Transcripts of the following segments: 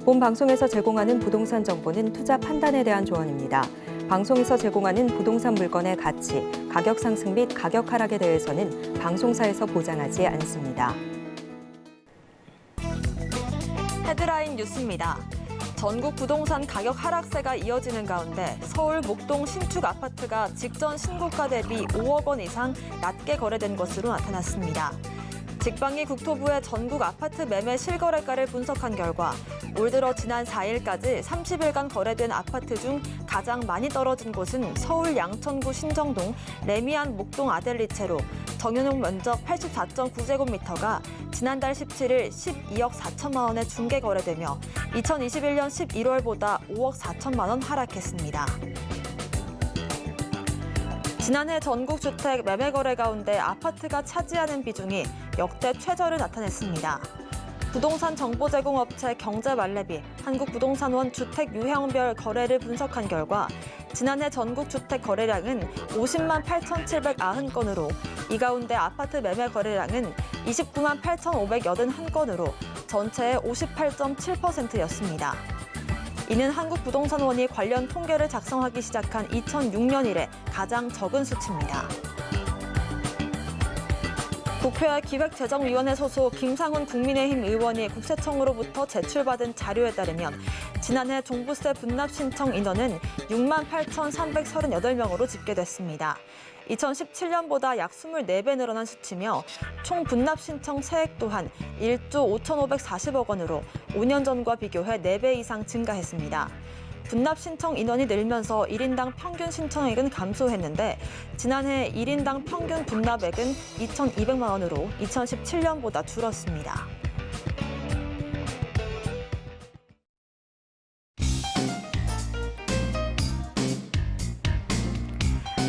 본 방송에서 제공하는 부동산 정보는 투자 판단에 대한 조언입니다. 방송에서 제공하는 부동산 물건의 가치, 가격 상승 및 가격 하락에 대해서는 방송사에서 보장하지 않습니다. 헤드라인 뉴스입니다. 전국 부동산 가격 하락세가 이어지는 가운데 서울 목동 신축 아파트가 직전 신고가 대비 5억 원 이상 낮게 거래된 것으로 나타났습니다. 직방위 국토부의 전국 아파트 매매 실거래가를 분석한 결과 올 들어 지난 4일까지 30일간 거래된 아파트 중 가장 많이 떨어진 곳은 서울 양천구 신정동 레미안 목동 아델리체로 정유용 면적 84.9제곱미터가 지난달 17일 12억 4천만 원에 중개 거래되며 2021년 11월보다 5억 4천만 원 하락했습니다. 지난해 전국 주택 매매 거래 가운데 아파트가 차지하는 비중이 역대 최저를 나타냈습니다. 부동산 정보 제공 업체 경제말레비 한국부동산원 주택 유형별 거래를 분석한 결과 지난해 전국 주택 거래량은 50만 8,790건으로 이 가운데 아파트 매매 거래량은 29만 8,581건으로 전체의 58.7%였습니다. 이는 한국부동산원이 관련 통계를 작성하기 시작한 2006년 이래 가장 적은 수치입니다. 국회의 기획재정위원회 소속 김상훈 국민의힘 의원이 국세청으로부터 제출받은 자료에 따르면 지난해 종부세 분납 신청 인원은 6만 8,338명으로 집계됐습니다. 2017년보다 약 24배 늘어난 수치며 총 분납 신청 세액 또한 1조 5,540억 원으로 5년 전과 비교해 4배 이상 증가했습니다. 분납 신청 인원이 늘면서 1인당 평균 신청액은 감소했는데 지난해 1인당 평균 분납액은 2,200만 원으로 2017년보다 줄었습니다.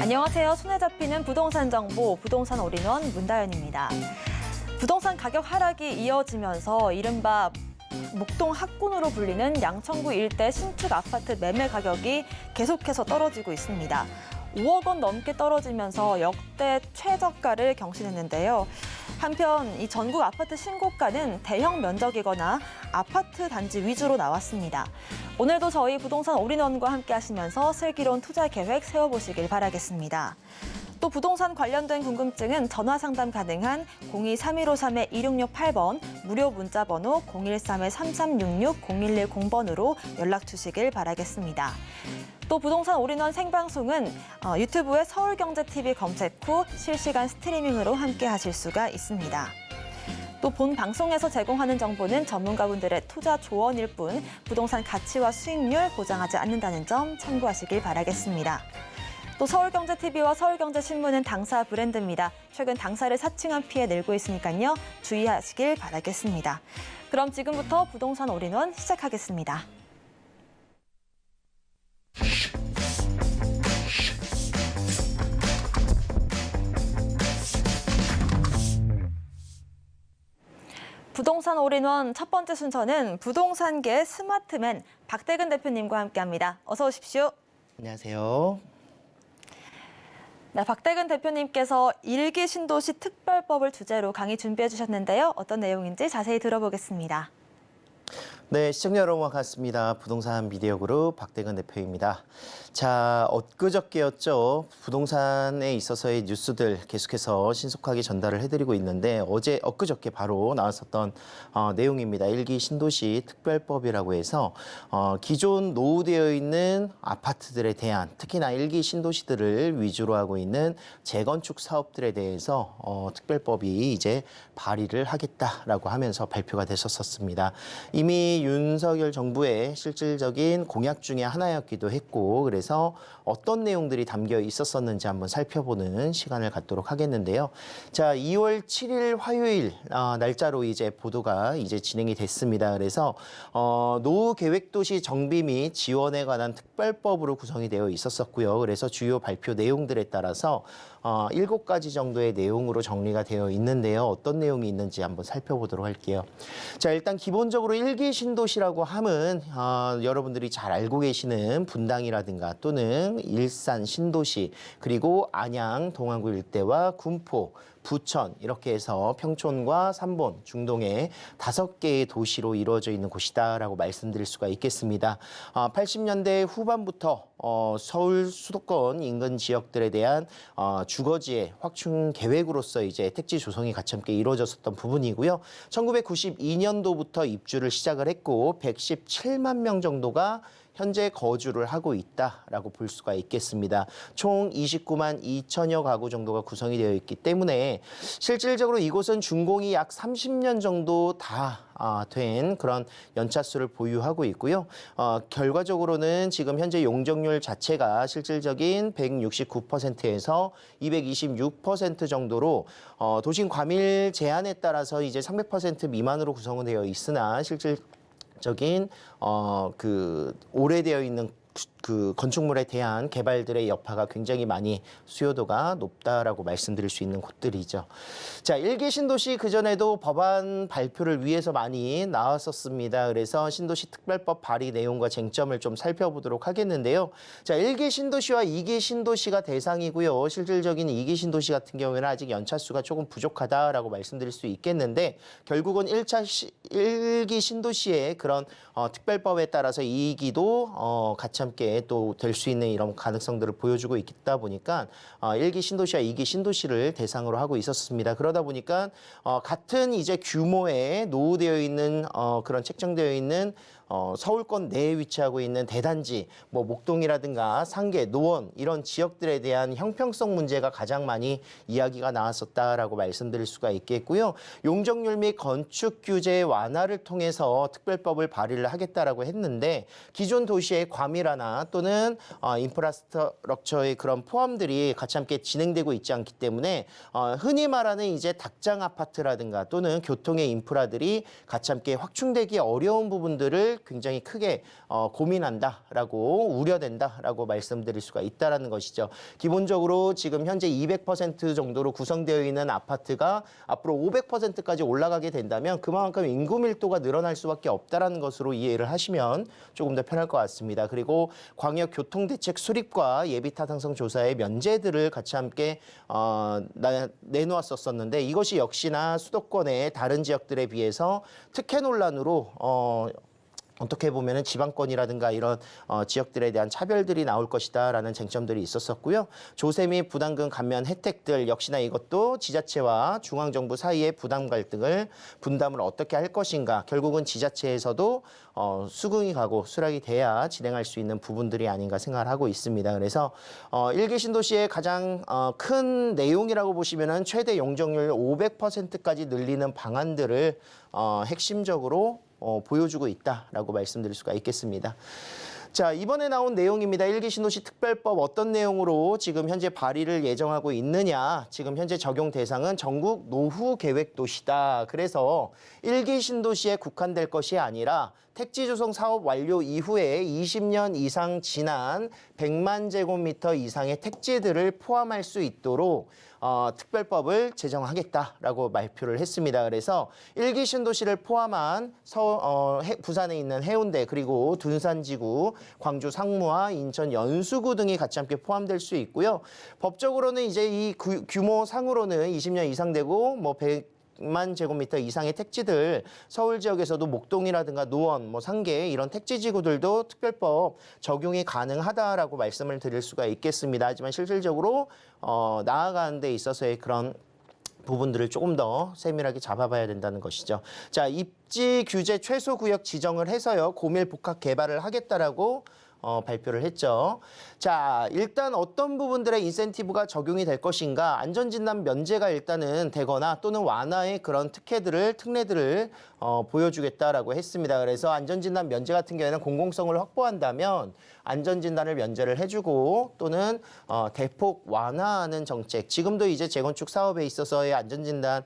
안녕하세요. 손에 잡히는 부동산 정보, 부동산 올인원 문다연입니다. 부동산 가격 하락이 이어지면서 이른바 목동 학군으로 불리는 양천구 일대 신축 아파트 매매 가격이 계속해서 떨어지고 있습니다. 5억 원 넘게 떨어지면서 역대 최저가를 경신했는데요. 한편 이 전국 아파트 신고가는 대형 면적이거나 아파트 단지 위주로 나왔습니다. 오늘도 저희 부동산 올인원과 함께 하시면서 슬기로운 투자 계획 세워보시길 바라겠습니다. 또 부동산 관련된 궁금증은 전화 상담 가능한 02-3153-2668번, 무료 문자 번호 013-3366-0110번으로 연락 주시길 바라겠습니다. 또 부동산 올인원 생방송은 유튜브에 서울경제TV 검색 후 실시간 스트리밍으로 함께 하실 수가 있습니다. 또 본 방송에서 제공하는 정보는 전문가분들의 투자 조언일 뿐 부동산 가치와 수익률 보장하지 않는다는 점 참고하시길 바라겠습니다. 또 서울경제TV와 서울경제신문은 당사 브랜드입니다. 최근 당사를 사칭한 피해 늘고 있으니까요. 주의하시길 바라겠습니다. 그럼 지금부터 부동산 올인원 시작하겠습니다. 부동산 올인원 첫 번째 순서는 부동산계 스마트맨 박대근 대표님과 함께합니다. 어서 오십시오. 안녕하세요. 네, 박대근 대표님께서 일기 신도시 특별법을 주제로 강의 준비해 주셨는데요. 어떤 내용인지 자세히 들어보겠습니다. 네, 시청자 여러분 반갑습니다. 부동산 미디어 그룹 박대근 대표입니다. 자, 엊그저께였죠. 부동산에 있어서의 뉴스들 계속해서 신속하게 전달을 해드리고 있는데 엊그저께 바로 나왔었던 내용입니다. 일기 신도시 특별법이라고 해서 기존 노후되어 있는 아파트들에 대한 특히나 일기 신도시들을 위주로 하고 있는 재건축 사업들에 대해서 특별법이 이제 발의를 하겠다라고 하면서 발표가 됐었습니다. 이미 윤석열 정부의 실질적인 공약 중에 하나였기도 했고 그래서 어떤 내용들이 담겨 있었었는지 한번 살펴보는 시간을 갖도록 하겠는데요. 자, 2월 7일 화요일 날짜로 이제 보도가 이제 진행이 됐습니다. 그래서 노후 계획 도시 정비 및 지원에 관한 특별법으로 구성이 되어 있었었고요. 그래서 주요 발표 내용들에 따라서 7가지 정도의 내용으로 정리가 되어 있는데요. 어떤 내용이 있는지 한번 살펴보도록 할게요. 자, 일단 기본적으로 일기 신도시라고 함은 여러분들이 잘 알고 계시는 분당이라든가 또는 일산 신도시 그리고 안양, 동안구 일대와 군포, 부천 이렇게 해서 평촌과 삼본, 중동의 5개의 도시로 이루어져 있는 곳이다라고 말씀드릴 수가 있겠습니다. 80년대 후반부터 서울 수도권 인근 지역들에 대한 주거지의 확충 계획으로서 이제 택지 조성이 가참게 이루어졌었던 부분이고요. 1992년도부터 입주를 시작을 했고 117만 명 정도가 현재 거주를 하고 있다라고 볼 수가 있겠습니다. 총 29만 2천여 가구 정도가 구성이 되어 있기 때문에 실질적으로 이곳은 준공이 약 30년 정도 다 된 그런 연차수를 보유하고 있고요. 결과적으로는 지금 현재 용적률 자체가 실질적인 169%에서 226% 정도로 도심 과밀 제한에 따라서 이제 300% 미만으로 구성은 되어 있으나 실질적인 오래되어 있는 그 건축물에 대한 개발들의 여파가 굉장히 많이 수요도가 높다라고 말씀드릴 수 있는 곳들이죠. 자, 1기 신도시 그전에도 법안 발표를 위해서 많이 나왔었습니다. 그래서 신도시 특별법 발의 내용과 쟁점을 좀 살펴보도록 하겠는데요. 자, 1기 신도시와 2기 신도시가 대상이고요. 실질적인 2기 신도시 같은 경우에는 아직 연차수가 조금 부족하다라고 말씀드릴 수 있겠는데 결국은 1기 신도시의 그런 특별법에 따라서 2기도 같이 함께 또 될 수 있는 이런 가능성들을 보여주고 있다 보니까 1기 신도시와 2기 신도시를 대상으로 하고 있었습니다. 그러다 보니까 같은 이제 규모에 노후되어 있는 그런 책정되어 있는 서울권 내에 위치하고 있는 대단지, 뭐 목동이라든가 상계, 노원 이런 지역들에 대한 형평성 문제가 가장 많이 이야기가 나왔었다라고 말씀드릴 수가 있겠고요. 용적률 및 건축 규제 완화를 통해서 특별법을 발의를 하겠다라고 했는데 기존 도시의 과밀화나 또는 인프라스트럭처의 그런 포함들이 같이 함께 진행되고 있지 않기 때문에 흔히 말하는 이제 닭장 아파트라든가 또는 교통의 인프라들이 같이 함께 확충되기 어려운 부분들을 굉장히 크게 고민한다라고 우려된다라고 말씀드릴 수가 있다라는 것이죠. 기본적으로 지금 현재 200% 정도로 구성되어 있는 아파트가 앞으로 500%까지 올라가게 된다면 그만큼 인구 밀도가 늘어날 수밖에 없다라는 것으로 이해를 하시면 조금 더 편할 것 같습니다. 그리고 광역교통대책 수립과 예비타당성 조사의 면제들을 같이 함께 내놓았었는데 이것이 역시나 수도권의 다른 지역들에 비해서 특혜 논란으로 어떻게 보면은 지방권이라든가 이런 지역들에 대한 차별들이 나올 것이다라는 쟁점들이 있었었고요. 조세 및 부담금 감면 혜택들 역시나 이것도 지자체와 중앙정부 사이의 부담 갈등을 분담을 어떻게 할 것인가. 결국은 지자체에서도 수긍이 가고 수락이 돼야 진행할 수 있는 부분들이 아닌가 생각을 하고 있습니다. 그래서 1기 신도시의 가장 큰 내용이라고 보시면은 최대 용적률 500%까지 늘리는 방안들을 핵심적으로 보여주고 있다라고 말씀드릴 수가 있겠습니다. 자, 이번에 나온 내용입니다. 1기 신도시 특별법 어떤 내용으로 지금 현재 발의를 예정하고 있느냐. 지금 현재 적용 대상은 전국 노후 계획 도시다. 그래서 1기 신도시에 국한될 것이 아니라 택지 조성 사업 완료 이후에 20년 이상 지난 100만 제곱미터 이상의 택지들을 포함할 수 있도록 특별법을 제정하겠다라고 발표를 했습니다. 그래서 1기 신도시를 포함한 부산에 있는 해운대 그리고 둔산지구, 광주 상무와 인천 연수구 등이 같이 함께 포함될 수 있고요. 법적으로는 이제 이 규모 상으로는 20년 이상 되고 뭐 100만 제곱미터 이상의 택지들 서울 지역에서도 목동이라든가 노원, 뭐 상계 이런 택지 지구들도 특별법 적용이 가능하다라고 말씀을 드릴 수가 있겠습니다. 하지만 실질적으로 나아가는 데 있어서의 그런 부분들을 조금 더 세밀하게 잡아봐야 된다는 것이죠. 자, 입지 규제 최소 구역 지정을 해서요. 고밀 복합 개발을 하겠다라고 발표를 했죠. 자, 일단 어떤 부분들의 인센티브가 적용이 될 것인가. 안전진단 면제가 일단은 되거나 또는 완화의 그런 특례들을 보여주겠다라고 했습니다. 그래서 안전진단 면제 같은 경우에는 공공성을 확보한다면 안전진단을 면제를 해주고 또는 대폭 완화하는 정책. 지금도 이제 재건축 사업에 있어서의 안전진단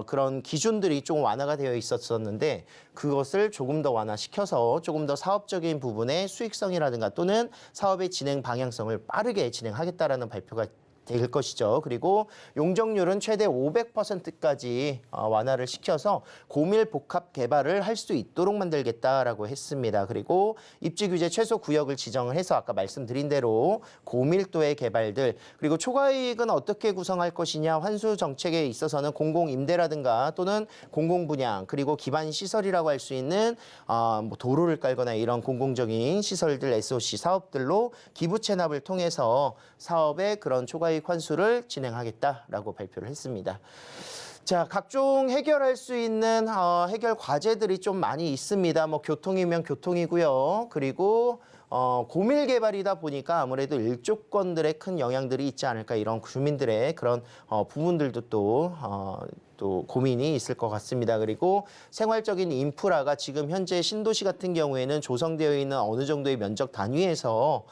그런 기준들이 좀 완화가 되어 있었는데 그것을 조금 더 완화시켜서 조금 더 사업적인 부분의 수익성이라든가 또는 사업의 진행 방향성을 빠르게 진행하겠다라는 발표가 될 것이죠. 그리고 용적률은 최대 500%까지 완화를 시켜서 고밀 복합 개발을 할 수 있도록 만들겠다라고 했습니다. 그리고 입지 규제 최소 구역을 지정을 해서 아까 말씀드린 대로 고밀도의 개발들, 그리고 초과이익은 어떻게 구성할 것이냐, 환수 정책에 있어서는 공공임대라든가 또는 공공분양, 그리고 기반 시설이라고 할 수 있는 뭐 도로를 깔거나 이런 공공적인 시설들, SOC 사업들로 기부 체납을 통해서 사업의 그런 초과이익 환수를 진행하겠다라고 발표를 했습니다. 자, 각종 해결할 수 있는 해결 과제들이 좀 많이 있습니다. 뭐 교통이면 교통이고요. 그리고 고밀 개발이다 보니까 아무래도 일조권들의 큰 영향들이 있지 않을까, 이런 주민들의 그런 부분들도 또 고민이 있을 것 같습니다. 그리고 생활적인 인프라가 지금 현재 신도시 같은 경우에는 조성되어 있는 어느 정도의 면적 단위에서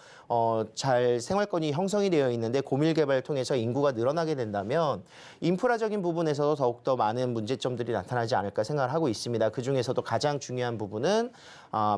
잘 생활권이 형성이 되어 있는데 고밀 개발을 통해서 인구가 늘어나게 된다면 인프라적인 부분에서도 더욱더 많은 문제점들이 나타나지 않을까 생각을 하고 있습니다. 그중에서도 가장 중요한 부분은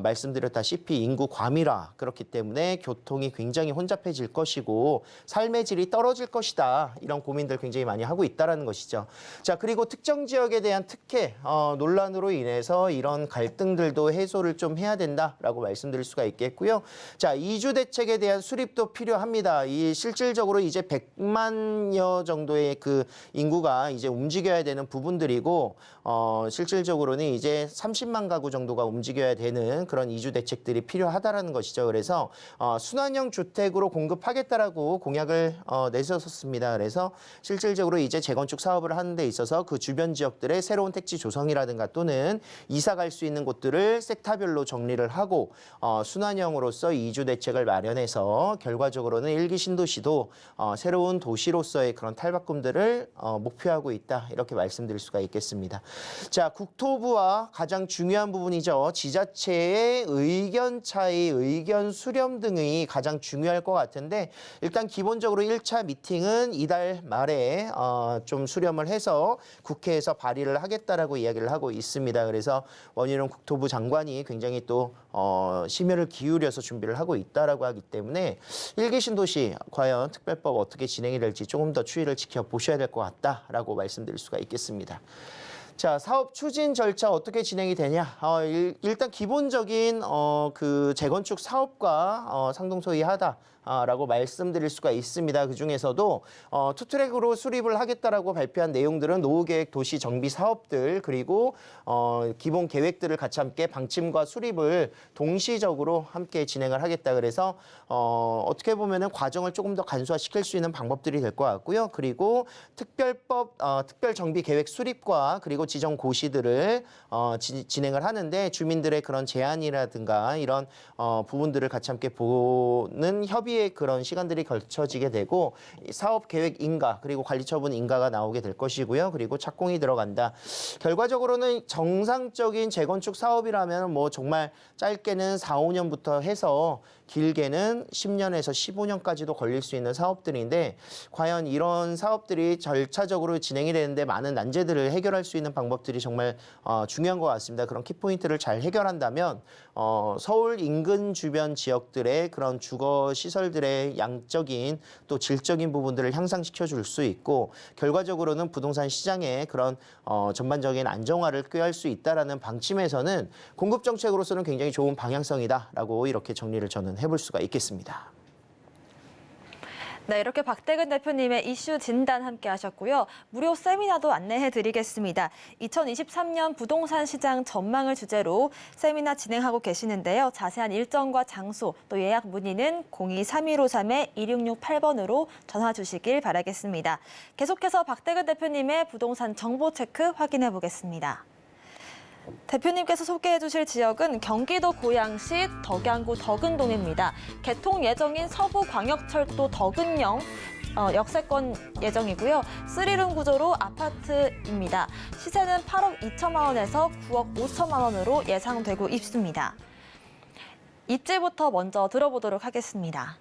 말씀드렸다시피 인구 과밀화, 그렇기 때문에 교통이 굉장히 혼잡해질 것이고 삶의 질이 떨어질 것이다. 이런 고민들 굉장히 많이 하고 있다는 것이죠. 자, 그리고 특정 지역에 대한 특혜 논란으로 인해서 이런 갈등들도 해소를 좀 해야 된다라고 말씀드릴 수가 있겠고요. 자, 이주 대책에 대한 수립도 필요합니다. 이 실질적으로 이제 100만여 정도의 그 인구가 이제 움직여야 되는 부분들이고, 실질적으로는 이제 30만 가구 정도가 움직여야 되는 그런 이주 대책들이 필요하다라는 것이죠. 그래서 순환형 주택으로 공급하겠다라고 공약을 내세웠습니다. 그래서 실질적으로 이제 재건축 사업을 하는 데 있어서 그 주변 지역들의 새로운 택지 조성이라든가 또는 이사 갈 수 있는 곳들을 섹터별로 정리를 하고 순환형으로서 이주 대책을 마련해서 결과적으로는 일기 신도시도 새로운 도시로서의 그런 탈바꿈들을 목표하고 있다, 이렇게 말씀드릴 수가 있겠습니다. 자, 국토부와 가장 중요한 부분이죠. 지자체의 의견 차이, 의견 수렴 등이 가장 중요할 것 같은데, 일단 기본적으로 1차 미팅은 이달 말에 좀 수렴을 해서 국회에서 발의를 하겠다라고 이야기를 하고 있습니다. 그래서 원희룡 국토부 장관이 굉장히 또 심혈을 기울여서 준비를 하고 있다라고 하기 때문에 일기 신도시 과연 특별법 어떻게 진행이 될지 조금 더 추이를 지켜보셔야 될 것 같다라고 말씀드릴 수가 있겠습니다. 자, 사업 추진 절차 어떻게 진행이 되냐? 일단 기본적인 그 재건축 사업과 상동소이하다. 라고 말씀드릴 수가 있습니다. 그중에서도 투트랙으로 수립을 하겠다라고 발표한 내용들은 노후계획 도시 정비 사업들, 그리고 기본 계획들을 같이 함께 방침과 수립을 동시적으로 함께 진행을 하겠다. 그래서 어떻게 보면은 과정을 조금 더 간소화시킬 수 있는 방법들이 될 것 같고요. 그리고 특별법 특별 정비 계획 수립과 그리고 지정 고시들을 진행을 하는데 주민들의 그런 제안이라든가 이런 부분들을 같이 함께 보는 협의 그런 시간들이 걸쳐지게 되고, 사업 계획 인가 그리고 관리 처분 인가가 나오게 될 것이고요. 그리고 착공이 들어간다. 결과적으로는 정상적인 재건축 사업이라면 뭐 정말 짧게는 4, 5년부터 해서 길게는 10년에서 15년까지도 걸릴 수 있는 사업들인데, 과연 이런 사업들이 절차적으로 진행이 되는데 많은 난제들을 해결할 수 있는 방법들이 정말 중요한 것 같습니다. 그런 키포인트를 잘 해결한다면 서울 인근 주변 지역들의 그런 주거 시설들의 양적인 또 질적인 부분들을 향상시켜 줄 수 있고, 결과적으로는 부동산 시장의 그런 전반적인 안정화를 꾀할 수 있다라는 방침에서는 공급 정책으로서는 굉장히 좋은 방향성이다라고 이렇게 정리를 저는 해볼 수가 있겠습니다. 네, 이렇게 박대근 대표님의 이슈 진단 함께 하셨고요. 무료 세미나도 안내해 드리겠습니다. 2023년 부동산 시장 전망을 주제로 세미나 진행하고 계시는데요. 자세한 일정과 장소, 또 예약 문의는 02-3153-2668번으로 전화 주시길 바라겠습니다. 계속해서 박대근 대표님의 부동산 정보 체크 확인해 보겠습니다. 대표님께서 소개해 주실 지역은 경기도 고양시 덕양구 덕은동입니다. 개통 예정인 서부광역철도 덕은역 역세권 예정이고요. 3룸 구조로 아파트입니다. 시세는 8억 2천만 원에서 9억 5천만 원으로 예상되고 있습니다. 입지부터 먼저 들어보도록 하겠습니다.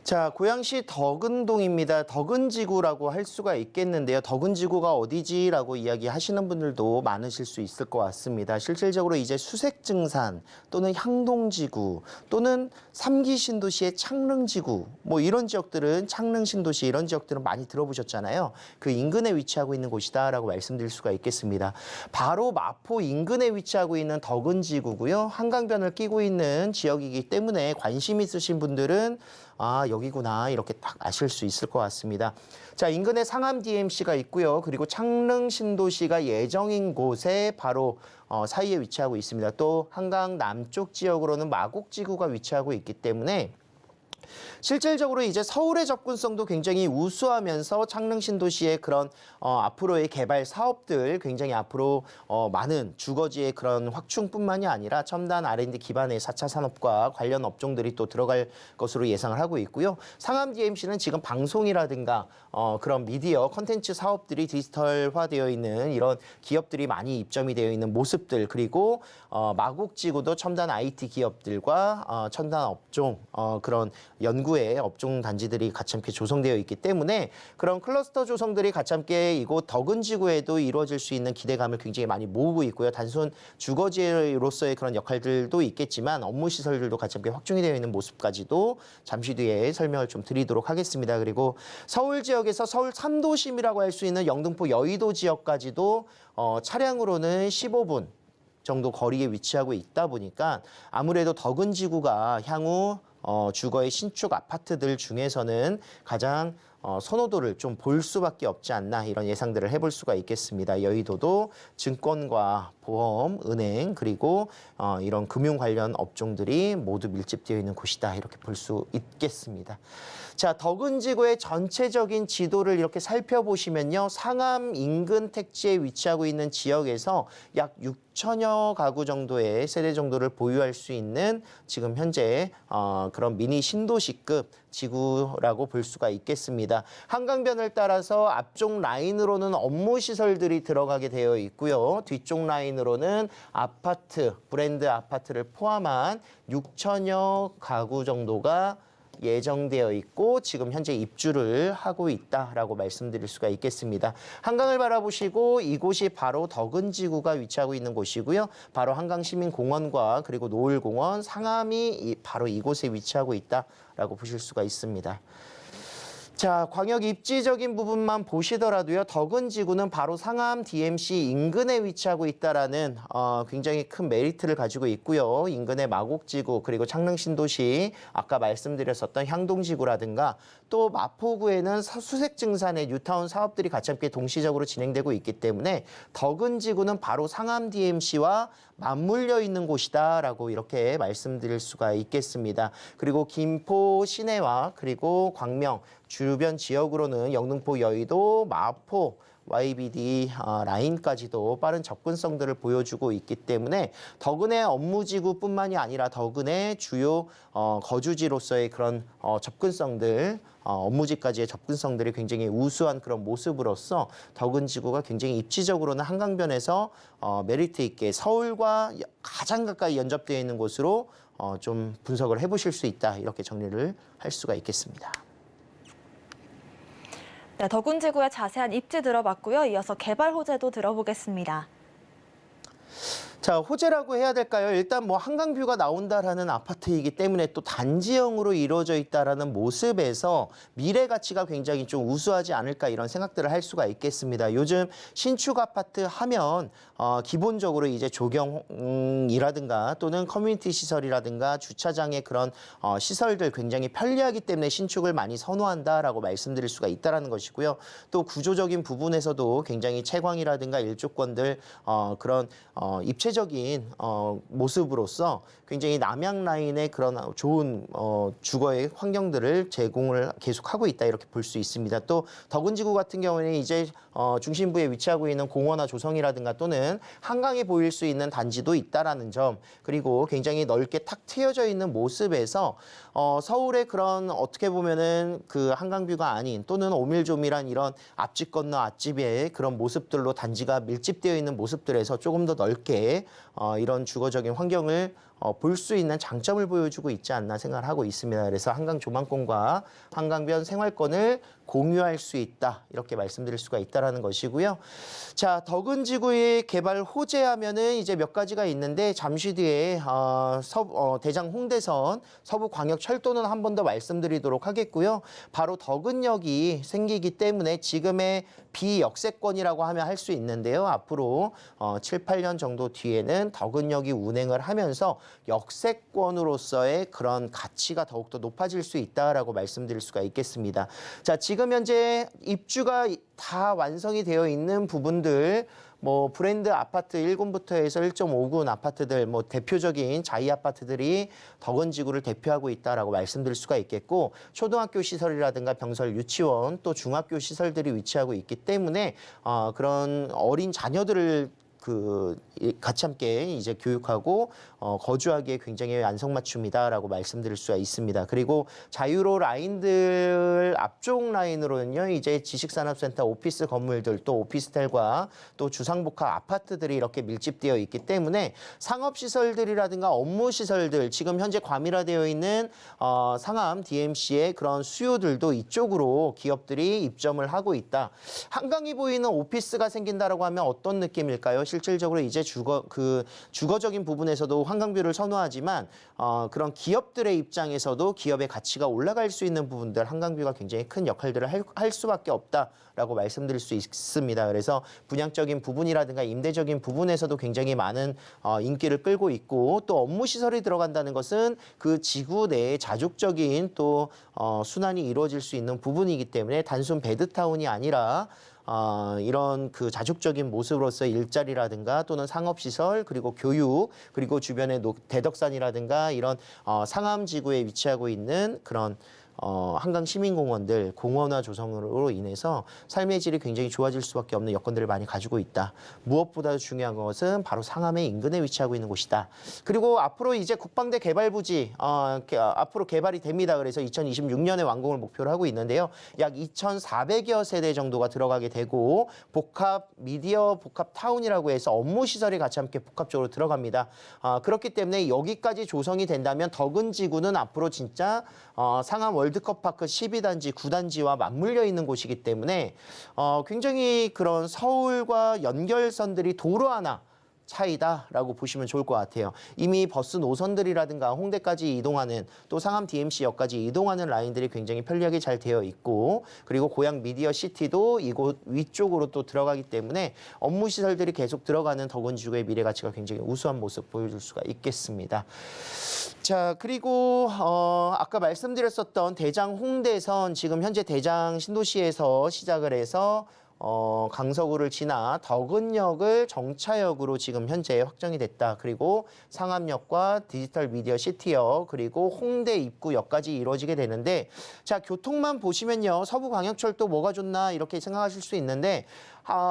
자, 고양시 덕은동입니다. 덕은지구라고 할 수가 있겠는데요. 덕은지구가 어디지라고 이야기하시는 분들도 많으실 수 있을 것 같습니다. 실질적으로 이제 수색증산 또는 향동지구 또는 3기 신도시의 창릉지구 뭐 이런 지역들은 창릉신도시 이런 지역들은 많이 들어보셨잖아요. 그 인근에 위치하고 있는 곳이다라고 말씀드릴 수가 있겠습니다. 바로 마포 인근에 위치하고 있는 덕은지구고요. 한강변을 끼고 있는 지역이기 때문에 관심 있으신 분들은 아, 여기구나 이렇게 딱 아실 수 있을 것 같습니다. 자, 인근에 상암 DMC가 있고요. 그리고 창릉 신도시가 예정인 곳에 바로 사이에 위치하고 있습니다. 또 한강 남쪽 지역으로는 마곡지구가 위치하고 있기 때문에 실질적으로 이제 서울의 접근성도 굉장히 우수하면서 창릉 신도시의 그런 앞으로의 개발 사업들 굉장히 앞으로 많은 주거지의 그런 확충뿐만이 아니라 첨단 R&D 기반의 4차 산업과 관련 업종들이 또 들어갈 것으로 예상을 하고 있고요. 상암 DMC는 지금 방송이라든가 그런 미디어 콘텐츠 사업들이 디지털화되어 있는 이런 기업들이 많이 입점이 되어 있는 모습들 그리고 마곡지구도 첨단 IT 기업들과 첨단 업종 그런 연구의 업종 단지들이 같이 함께 조성되어 있기 때문에 그런 클러스터 조성들이 같이 함께 이곳 덕은지구에도 이루어질 수 있는 기대감을 굉장히 많이 모으고 있고요. 단순 주거지로서의 그런 역할들도 있겠지만 업무 시설들도 같이 함께 확충이 되어 있는 모습까지도 잠시 뒤에 설명을 좀 드리도록 하겠습니다. 그리고 서울 지역에서 서울 3도심이라고 할 수 있는 영등포 여의도 지역까지도 차량으로는 15분 정도 거리에 위치하고 있다 보니까 아무래도 덕은지구가 향후 주거의 신축 아파트들 중에서는 가장 선호도를 좀 볼 수밖에 없지 않나 이런 예상들을 해볼 수가 있겠습니다. 여의도도 증권과 보험, 은행 그리고 이런 금융 관련 업종들이 모두 밀집되어 있는 곳이다 이렇게 볼 수 있겠습니다. 자, 덕은지구의 전체적인 지도를 이렇게 살펴보시면요. 상암 인근 택지에 위치하고 있는 지역에서 약 6천여 가구 정도의 세대 정도를 보유할 수 있는 지금 현재 그런 미니 신도시급 지구라고 볼 수가 있겠습니다. 한강변을 따라서 앞쪽 라인으로는 업무 시설들이 들어가게 되어 있고요. 뒤쪽 라인으로는 아파트, 브랜드 아파트를 포함한 6천여 가구 정도가 예정되어 있고 지금 현재 입주를 하고 있다라고 말씀드릴 수가 있겠습니다. 한강을 바라보시고 이곳이 바로 덕은지구가 위치하고 있는 곳이고요. 바로 한강시민공원과 그리고 노을공원, 상암이 바로 이곳에 위치하고 있다라고 보실 수가 있습니다. 자, 광역 입지적인 부분만 보시더라도요. 덕은지구는 바로 상암 DMC 인근에 위치하고 있다라는 굉장히 큰 메리트를 가지고 있고요. 인근의 마곡지구 그리고 창릉신도시 아까 말씀드렸었던 향동지구라든가 또 마포구에는 수색증산의 뉴타운 사업들이 같이 함께 동시적으로 진행되고 있기 때문에 덕은지구는 바로 상암 DMC와 맞물려 있는 곳이다라고 이렇게 말씀드릴 수가 있겠습니다. 그리고 김포 시내와 그리고 광명 주변 지역으로는 영등포, 여의도, 마포, YBD 라인까지도 빠른 접근성들을 보여주고 있기 때문에 덕은의 업무지구뿐만이 아니라 덕은의 주요 거주지로서의 그런 접근성들 업무지까지의 접근성들이 굉장히 우수한 그런 모습으로서 덕은지구가 굉장히 입지적으로는 한강변에서 메리트 있게 서울과 가장 가까이 연접되어 있는 곳으로 좀 분석을 해보실 수 있다 이렇게 정리를 할 수가 있겠습니다. 네, 덕은지구의 자세한 입지 들어봤고요. 이어서 개발 호재도 들어보겠습니다. 자, 호재라고 해야 될까요? 일단 뭐 한강뷰가 나온다라는 아파트이기 때문에 또 단지형으로 이루어져 있다라는 모습에서 미래 가치가 굉장히 좀 우수하지 않을까 이런 생각들을 할 수가 있겠습니다. 요즘 신축 아파트 하면 기본적으로 이제 조경이라든가 또는 커뮤니티 시설이라든가 주차장의 그런 시설들 굉장히 편리하기 때문에 신축을 많이 선호한다라고 말씀드릴 수가 있다라는 것이고요. 또 구조적인 부분에서도 굉장히 채광이라든가 일조권들 그런 입체적인 모습으로서 굉장히 남양 라인의 그런 좋은 주거의 환경들을 제공을 계속하고 있다 이렇게 볼 수 있습니다. 또 덕은지구 같은 경우에는 이제 중심부에 위치하고 있는 공원화 조성이라든가 또는 한강에 보일 수 있는 단지도 있다라는 점 그리고 굉장히 넓게 탁 트여져 있는 모습에서 서울의 그런 어떻게 보면은 그 한강뷰가 아닌 또는 오밀조밀한 이런 앞집 건너 앞집의 그런 모습들로 단지가 밀집되어 있는 모습들에서 조금 더 넓게 이런 주거적인 환경을 볼 수 있는 장점을 보여주고 있지 않나 생각을 하고 있습니다. 그래서 한강 조망권과 한강변 생활권을 공유할 수 있다. 이렇게 말씀드릴 수가 있다라는 것이고요. 자, 덕은지구의 개발 호재하면은 이제 몇 가지가 있는데 잠시 뒤에 대장 홍대선 서부광역철도는 한 번 더 말씀드리도록 하겠고요. 바로 덕은역이 생기기 때문에 지금의 비역세권이라고 하면 할 수 있는데요. 앞으로 7, 8년 정도 뒤에는 덕은역이 운행을 하면서 역세권으로서의 그런 가치가 더욱더 높아질 수 있다라고 말씀드릴 수가 있겠습니다. 자, 지금 현재 입주가 다 완성이 되어 있는 부분들, 뭐 브랜드 아파트 1군부터 해서 1.5군 아파트들, 뭐 대표적인 자이 아파트들이 덕은지구를 대표하고 있다라고 말씀드릴 수가 있겠고, 초등학교 시설이라든가 병설 유치원, 또 중학교 시설들이 위치하고 있기 때문에 그런 어린 자녀들을 같이 함께 이제 교육하고 거주하기에 굉장히 안성맞춤이다라고 말씀드릴 수가 있습니다. 그리고 자유로 라인들 앞쪽 라인으로는요, 이제 지식산업센터 오피스 건물들, 또 오피스텔과 또 주상복합 아파트들이 이렇게 밀집되어 있기 때문에 상업시설들이라든가 업무시설들, 지금 현재 과밀화되어 있는 상암 DMC의 그런 수요들도 이쪽으로 기업들이 입점을 하고 있다. 한강이 보이는 오피스가 생긴다라고 하면 어떤 느낌일까요? 실질적으로 이제 주거적인 부분에서도 한강뷰를 선호하지만 그런 기업들의 입장에서도 기업의 가치가 올라갈 수 있는 부분들, 한강뷰가 굉장히 큰 역할들을 할 수밖에 없다라고 말씀드릴 수 있습니다. 그래서 분양적인 부분이라든가 임대적인 부분에서도 굉장히 많은 인기를 끌고 있고, 또 업무 시설이 들어간다는 것은 그 지구 내에 자족적인 또 순환이 이루어질 수 있는 부분이기 때문에 단순 베드타운이 아니라 이런 그 자축적인 모습으로서 일자리라든가 또는 상업시설, 그리고 교육, 그리고 주변의 대덕산이라든가 이런 상암지구에 위치하고 있는 그런 한강 시민공원들 공원화 조성으로 인해서 삶의 질이 굉장히 좋아질 수밖에 없는 여건들을 많이 가지고 있다. 무엇보다도 중요한 것은 바로 상암의 인근에 위치하고 있는 곳이다. 그리고 앞으로 이제 국방대 개발부지 앞으로 개발이 됩니다. 그래서 2026년에 완공을 목표로 하고 있는데요. 약 2,400여 세대 정도가 들어가게 되고, 복합 미디어 복합 타운이라고 해서 업무 시설이 같이 함께 복합적으로 들어갑니다. 그렇기 때문에 여기까지 조성이 된다면 덕은지구는 앞으로 진짜 상암 월드컵파크 12단지, 9단지와 맞물려 있는 곳이기 때문에 굉장히 그런 서울과 연결선들이 도로 하나 차이다라고 보시면 좋을 것 같아요. 이미 버스 노선들이라든가 홍대까지 이동하는, 또 상암 DMC역까지 이동하는 라인들이 굉장히 편리하게 잘 되어 있고, 그리고 고양 미디어 시티도 이곳 위쪽으로 또 들어가기 때문에 업무 시설들이 계속 들어가는 덕은지구의 미래 가치가 굉장히 우수한 모습 보여줄 수가 있겠습니다. 자, 그리고 아까 말씀드렸었던 대장 홍대선, 지금 현재 대장 신도시에서 시작을 해서 강서구를 지나 덕은역을 정차역으로 지금 현재 확정이 됐다. 그리고 상암역과 디지털 미디어 시티역, 그리고 홍대 입구역까지 이루어지게 되는데, 자, 교통만 보시면요, 서부광역철도 뭐가 좋나 이렇게 생각하실 수 있는데,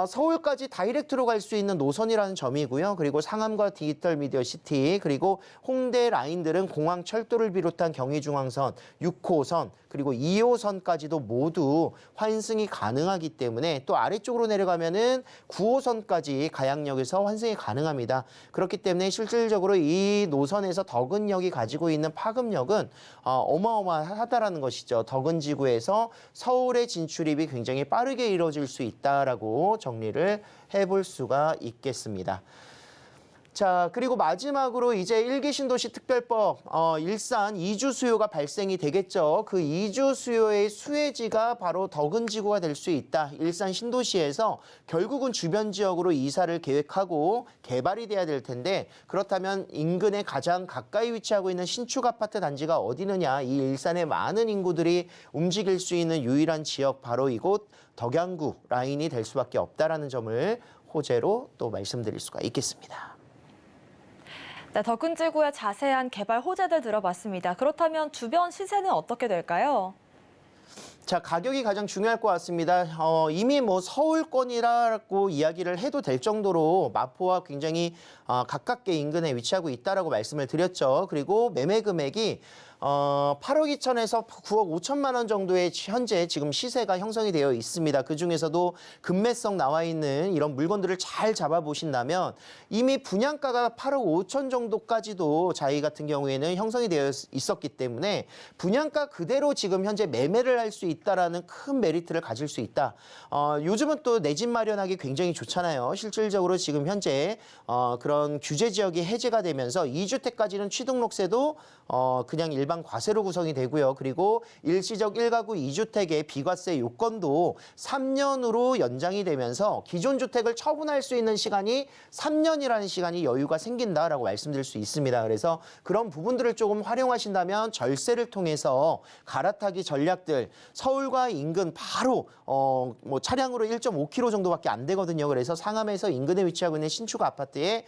서울까지 다이렉트로 갈 수 있는 노선이라는 점이고요. 그리고 상암과 디지털 미디어 시티, 그리고 홍대 라인들은 공항철도를 비롯한 경의중앙선, 6호선, 그리고 2호선까지도 모두 환승이 가능하기 때문에, 또 아래쪽으로 내려가면은 9호선까지 가양역에서 환승이 가능합니다. 그렇기 때문에 실질적으로 이 노선에서 덕은역이 가지고 있는 파급력은 어마어마하다라는 것이죠. 덕은지구에서 서울의 진출입이 굉장히 빠르게 이루어질 수 있다라고 정리를 해볼 수가 있겠습니다. 자, 그리고 마지막으로 이제 1기 신도시 특별법, 일산 이주 수요가 발생이 되겠죠. 그 이주 수요의 수혜지가 바로 덕은지구가 될 수 있다. 일산 신도시에서 결국은 주변 지역으로 이사를 계획하고 개발이 돼야 될 텐데, 그렇다면 인근에 가장 가까이 위치하고 있는 신축 아파트 단지가 어디느냐, 이 일산의 많은 인구들이 움직일 수 있는 유일한 지역, 바로 이곳 덕양구 라인이 될 수밖에 없다라는 점을 호재로 또 말씀드릴 수가 있겠습니다. 네, 덕은지구의 자세한 개발 호재들 들어봤습니다. 그렇다면 주변 시세는 어떻게 될까요? 자, 가격이 가장 중요할 것 같습니다. 이미 뭐 서울권이라고 이야기를 해도 될 정도로 마포와 굉장히 가깝게 인근에 위치하고 있다라고 말씀을 드렸죠. 그리고 매매 금액이 8억 2천에서 9억 5천만 원 정도의 현재 지금 시세가 형성이 되어 있습니다. 그중에서도 급매성 나와 있는 이런 물건들을 잘 잡아보신다면 이미 분양가가 8억 5천 정도까지도 저희 같은 경우에는 형성이 되어 있었기 때문에 분양가 그대로 지금 현재 매매를 할 수 있다라는 큰 메리트를 가질 수 있다. 요즘은 또 내 집 마련하기 굉장히 좋잖아요. 실질적으로 지금 현재 그런 규제 지역이 해제가 되면서 2주택까지는 취등록세도 그냥 일반 과세로 구성이 되고요. 그리고 일시적 1가구 2주택의 비과세 요건도 3년으로 연장이 되면서 기존 주택을 처분할 수 있는 시간이 3년이라는 시간이 여유가 생긴다라고 말씀드릴 수 있습니다. 그래서 그런 부분들을 조금 활용하신다면 절세를 통해서 갈아타기 전략들 서울과 인근 바로 뭐 차량으로 1.5km 정도밖에 안 되거든요. 그래서 상암에서 인근에 위치하고 있는 신축 아파트에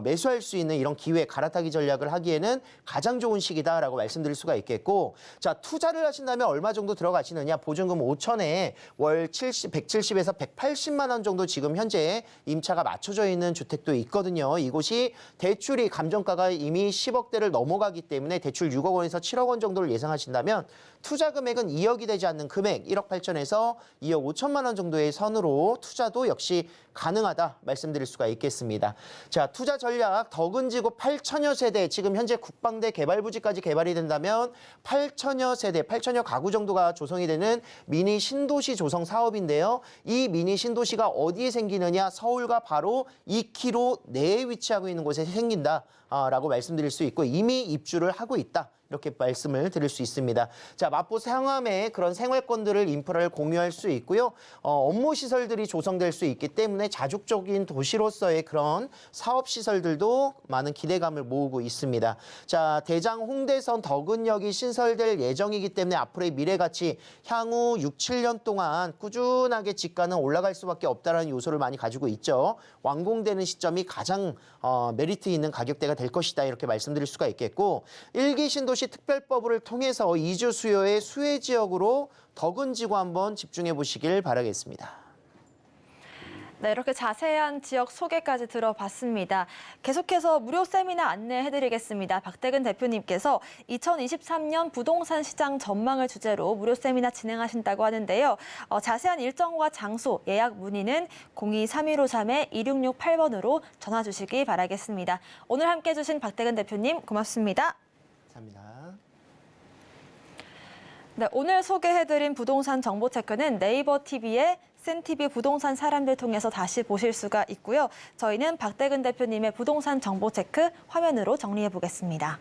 매수할 수 있는 이런 기회 갈아타기 전략을 하기에는 가장 좋은 시기다라고 말씀드릴 수가 있겠고, 자, 투자를 하신다면 얼마 정도 들어가시느냐? 보증금 5천에 월 170에서 180만 원 정도 지금 현재 임차가 맞춰져 있는 주택도 있거든요. 이곳이 대출이 감정가가 이미 10억대를 넘어가기 때문에 대출 6억 원에서 7억 원 정도를 예상하신다면 투자 금액은 2억이 되지 않는 금액 1억 8천에서 2억 5천만 원 정도의 선으로 투자도 역시 가능하다 말씀드릴 수가 있겠습니다. 자, 투자 전략 덕은지구 8천여 세대 지금 현재 국방대 개발부지까지 개발이 된다면 8천여 세대, 8천여 가구 정도가 조성이 되는 미니 신도시 조성 사업인데요. 이 미니 신도시가 어디에 생기느냐? 서울과 바로 2km 내에 위치하고 있는 곳에 생긴다라고 말씀드릴 수 있고 이미 입주를 하고 있다. 이렇게 말씀을 드릴 수 있습니다. 자, 마포 상암의 그런 생활권들을 인프라를 공유할 수 있고요. 업무 시설들이 조성될 수 있기 때문에 자족적인 도시로서의 그런 사업 시설들도 많은 기대감을 모으고 있습니다. 자, 대장 홍대선 덕은역이 신설될 예정이기 때문에 앞으로의 미래 가치 향후 6, 7년 동안 꾸준하게 집가는 올라갈 수밖에 없다는 요소를 많이 가지고 있죠. 완공되는 시점이 가장 메리트 있는 가격대가 될 것이다. 이렇게 말씀드릴 수가 있겠고 1기 신도시 특별법을 통해서 이주 수요의 수혜 지역으로 덕은지구 한번 집중해 보시길 바라겠습니다. 네, 이렇게 자세한 지역 소개까지 들어봤습니다. 계속해서 무료 세미나 안내해드리겠습니다. 박대근 대표님께서 2023년 부동산 시장 전망을 주제로 무료 세미나 진행하신다고 하는데요. 자세한 일정과 장소, 예약 문의는 02-315-2668번으로 전화 주시기 바라겠습니다. 오늘 함께해 주신 박대근 대표님 고맙습니다. 감사합니다. 네, 오늘 소개해드린 부동산 정보 체크는 네이버 TV에 센TV 부동산 사람들 통해서 다시 보실 수가 있고요. 저희는 박대근 대표님의 부동산 정보 체크 화면으로 정리해 보겠습니다.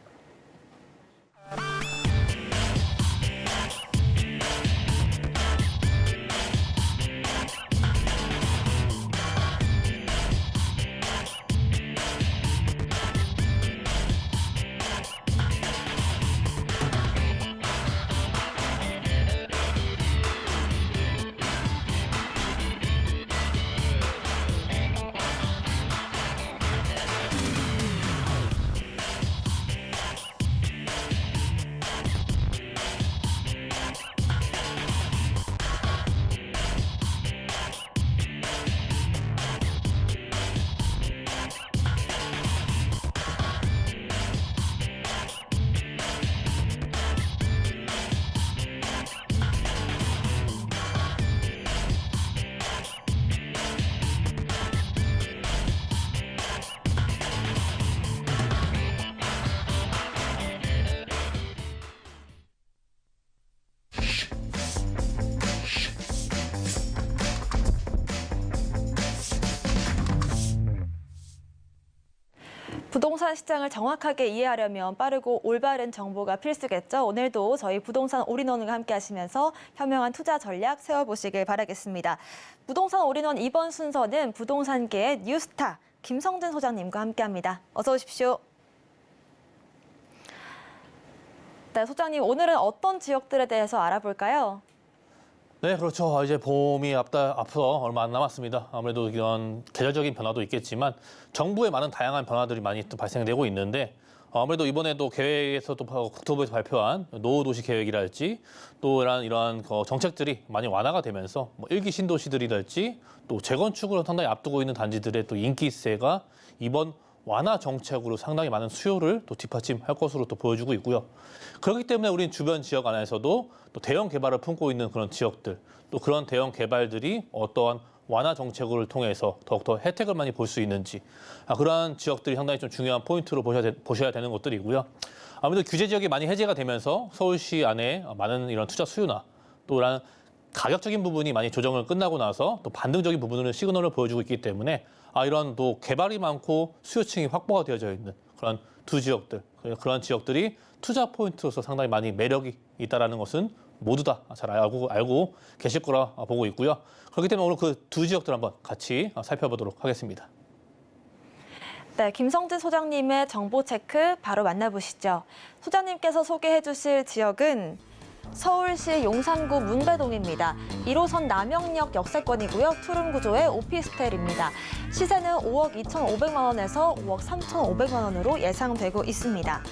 부동산 시장을 정확하게 이해하려면 빠르고 올바른 정보가 필수겠죠. 오늘도 저희 부동산 올인원과 함께 하시면서 현명한 투자 전략 세워보시길 바라겠습니다. 부동산 올인원 이번 순서는 부동산계의 뉴스타 김성진 소장님과 함께합니다. 어서 오십시오. 네, 소장님 오늘은 어떤 지역들에 대해서 알아볼까요? 네, 그렇죠. 이제 봄이 앞서 얼마 안 남았습니다. 아무래도 이런 계절적인 변화도 있겠지만 정부의 많은 다양한 변화들이 많이 또 발생되고 있는데 아무래도 이번에도 계획에서 또 국토부에서 발표한 노후 도시 계획이랄지 또 이러한 정책들이 많이 완화가 되면서 뭐 1기 신도시들이랄지 또 재건축을 상당히 앞두고 있는 단지들의 또 인기세가 이번 완화 정책으로 상당히 많은 수요를 또 뒷받침할 것으로 또 보여주고 있고요. 그렇기 때문에 우린 주변 지역 안에서도 또 대형 개발을 품고 있는 그런 지역들, 또 그런 대형 개발들이 어떠한 완화 정책을 통해서 더욱더 혜택을 많이 볼 수 있는지, 그러한 지역들이 상당히 좀 중요한 포인트로 보셔야 되는 것들이고요. 아무래도 규제 지역이 많이 해제가 되면서 서울시 안에 많은 이런 투자 수요나 또 이런 가격적인 부분이 많이 조정을 끝나고 나서 또 반등적인 부분으로 시그널을 보여주고 있기 때문에 이런 또 개발이 많고 수요층이 확보가 되어져 있는 그런 두 지역들, 그런 지역들이 투자 포인트로서 상당히 많이 매력이 있다는 것은 모두 다 잘 알고 계실 거라 보고 있고요. 그렇기 때문에 오늘 그 두 지역들 한번 같이 살펴보도록 하겠습니다. 네, 김성진 소장님의 정보 체크 바로 만나보시죠. 소장님께서 소개해 주실 지역은 서울시 용산구 문배동입니다. 1호선 남영역 역세권이고요. 투룸 구조의 오피스텔입니다. 시세는 5억 2,500만 원에서 5억 3,500만 원으로 예상되고 있습니다.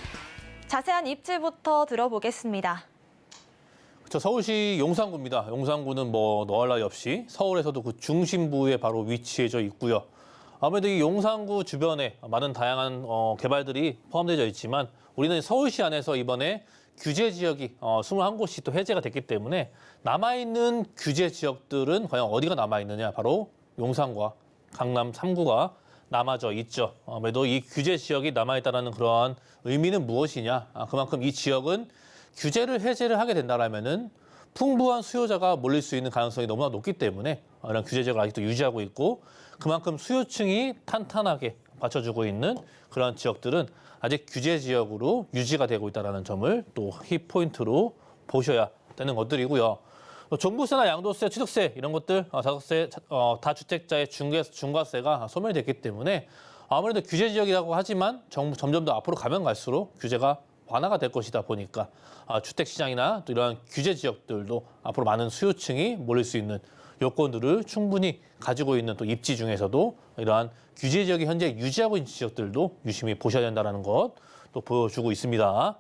자세한 입지부터 들어보겠습니다. 그렇죠. 서울시 용산구입니다. 용산구는 뭐 너할 나위 없이 서울에서도 그 중심부에 바로 위치해져 있고요. 아무래도 이 용산구 주변에 많은 다양한 개발들이 포함되어 있지만 우리는 서울시 안에서 이번에 규제 지역이 21곳이 또 해제가 됐기 때문에 남아있는 규제 지역들은 과연 어디가 남아있느냐, 바로 용산과 강남 3구가 남아져 있죠. 아무래도 이 규제 지역이 남아있다는 그러한 의미는 무엇이냐, 그만큼 이 지역은 규제를 해제를 하게 된다면은 풍부한 수요자가 몰릴 수 있는 가능성이 너무나 높기 때문에 이런 규제 지역을 아직도 유지하고 있고, 그만큼 수요층이 탄탄하게 받쳐주고 있는 그런 지역들은 아직 규제 지역으로 유지가 되고 있다는 점을 또 힙포인트로 보셔야 되는 것들이고요. 종부세나 양도세, 취득세 이런 것들, 자석세, 다주택자의 중과세가 소멸이 됐기 때문에 아무래도 규제 지역이라고 하지만 점점 더 앞으로 가면 갈수록 규제가 완화가 될 것이다 보니까 주택시장이나 또 이러한 규제 지역들도 앞으로 많은 수요층이 몰릴 수 있는 요건들을 충분히 가지고 있는 또 입지 중에서도 이러한 규제 지역이 현재 유지하고 있는 지역들도 유심히 보셔야 된다는 것 또 보여주고 있습니다.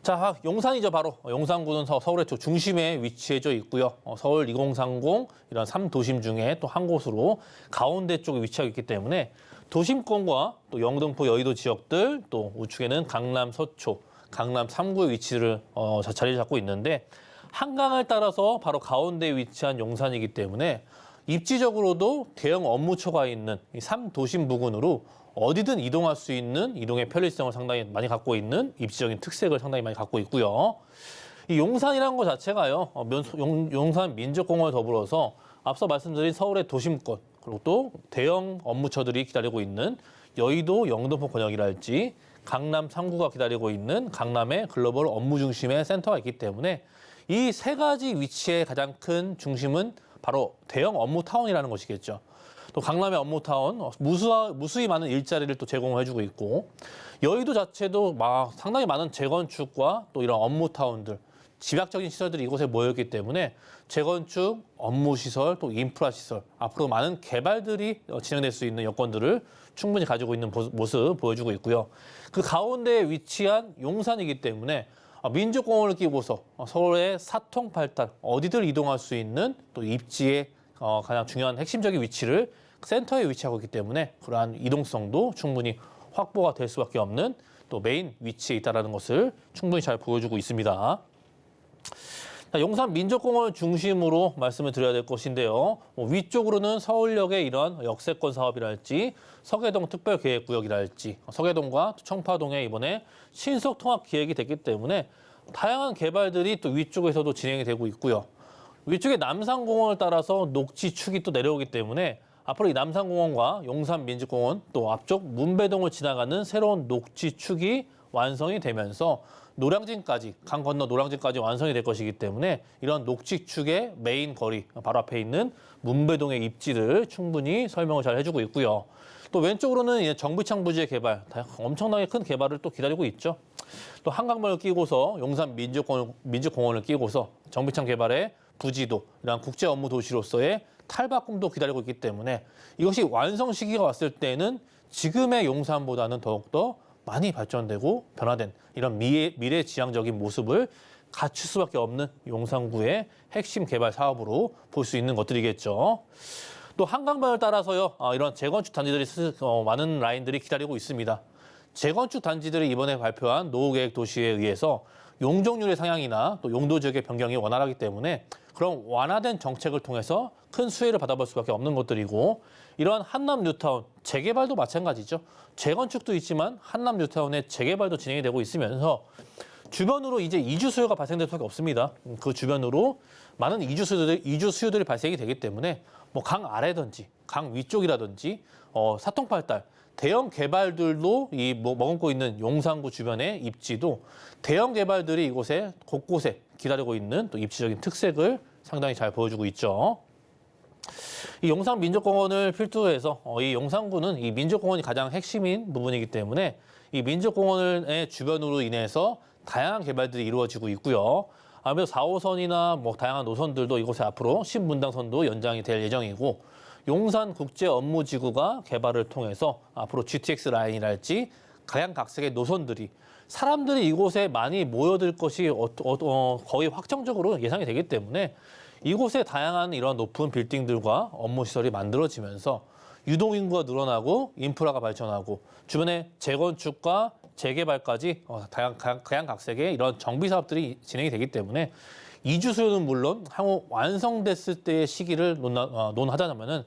자, 용산이죠. 바로 용산구는 서울의 중심에 위치해져 있고요. 서울 2030 이런 3도심 중에 또 한 곳으로 가운데 쪽에 위치하고 있기 때문에 도심권과 또 영등포, 여의도 지역들, 또 우측에는 강남 서초, 강남 3구의 위치를 자리를 잡고 있는데, 한강을 따라서 바로 가운데에 위치한 용산이기 때문에 입지적으로도 대형 업무처가 있는 이 3도심 부근으로 어디든 이동할 수 있는 이동의 편리성을 상당히 많이 갖고 있는 입지적인 특색을 상당히 많이 갖고 있고요. 이 용산이라는 것 자체가요, 용산 민족공원을 더불어서 앞서 말씀드린 서울의 도심권, 그리고 또 대형 업무처들이 기다리고 있는 여의도 영등포 권역이랄지 강남 3구가 기다리고 있는 강남의 글로벌 업무 중심의 센터가 있기 때문에 이 세 가지 위치의 가장 큰 중심은 바로 대형 업무타운이라는 것이겠죠. 또 강남의 업무타운, 무수히 많은 일자리를 또 제공을 해주고 있고, 여의도 자체도 상당히 많은 재건축과 또 이런 업무타운들, 집약적인 시설들이 이곳에 모여있기 때문에 재건축, 업무시설, 또 인프라시설, 앞으로 많은 개발들이 진행될 수 있는 여건들을 충분히 가지고 있는 모습 보여주고 있고요. 그 가운데에 위치한 용산이기 때문에 민족공원을 끼고서 서울의 사통팔달, 어디든 이동할 수 있는 또 입지의 가장 중요한 핵심적인 위치를 센터에 위치하고 있기 때문에 그러한 이동성도 충분히 확보가 될 수밖에 없는 또 메인 위치에 있다는 것을 충분히 잘 보여주고 있습니다. 자, 용산 민족공원을 중심으로 말씀을 드려야 될 것인데요. 위쪽으로는 서울역의 이런 역세권 사업이랄지 서계동 특별계획구역이랄지 서계동과 청파동에 이번에 신속 통합 기획이 됐기 때문에 다양한 개발들이 또 위쪽에서도 진행이 되고 있고요. 위쪽에 남산공원을 따라서 녹지축이 또 내려오기 때문에 앞으로 이 남산공원과 용산민족공원 또 앞쪽 문배동을 지나가는 새로운 녹지축이 완성이 되면서 노량진까지, 강 건너 노량진까지 완성이 될 것이기 때문에 이런 녹지축의 메인 거리, 바로 앞에 있는 문배동의 입지를 충분히 설명을 잘 해주고 있고요. 또 왼쪽으로는 정비창 부지의 개발, 엄청나게 큰 개발을 또 기다리고 있죠. 또 한강변을 끼고서 용산 민족공원을 끼고서 정비창 개발의 부지도, 이런 국제 업무 도시로서의 탈바꿈도 기다리고 있기 때문에 이것이 완성 시기가 왔을 때는 지금의 용산보다는 더욱더 많이 발전되고 변화된 이런 미래지향적인 모습을 갖출 수밖에 없는 용산구의 핵심 개발 사업으로 볼 수 있는 것들이겠죠. 또 한강변을 따라서요, 이런 재건축 단지들이 많은 라인들이 기다리고 있습니다. 재건축 단지들이 이번에 발표한 노후계획 도시에 의해서 용적률의 상향이나 또 용도 지역의 변경이 원활하기 때문에 그런 완화된 정책을 통해서 큰 수혜를 받아볼 수밖에 없는 것들이고, 이러한 한남 뉴타운 재개발도 마찬가지죠. 재건축도 있지만 한남 뉴타운의 재개발도 진행이 되고 있으면서 주변으로 이제 이주 수요가 발생될 수밖에 없습니다. 그 주변으로 많은 이주 수요들이 발생이 되기 때문에 뭐 강 아래든지 강 위쪽이라든지 사통팔달 대형 개발들도 머금고 있는 용산구 주변의 입지도 대형 개발들이 이곳에 곳곳에 기다리고 있는 또 입지적인 특색을 상당히 잘 보여주고 있죠. 이 용산 민족공원을 필두로 해서 이 용산구는 이 민족공원이 가장 핵심인 부분이기 때문에 이 민족공원의 주변으로 인해서 다양한 개발들이 이루어지고 있고요. 아무래도 4호선이나 뭐 다양한 노선들도 이곳에 앞으로 신분당선도 연장이 될 예정이고, 용산국제업무지구가 개발을 통해서 앞으로 GTX 라인이랄지 각양각색의 노선들이 사람들이 이곳에 많이 모여들 것이 거의 확정적으로 예상이 되기 때문에 이곳에 다양한 이런 높은 빌딩들과 업무시설이 만들어지면서 유동인구가 늘어나고 인프라가 발전하고 주변에 재건축과 재개발까지 각양각색의 이런 정비 사업들이 진행이 되기 때문에 이주 수요는 물론 향후 완성됐을 때의 시기를 논하자면은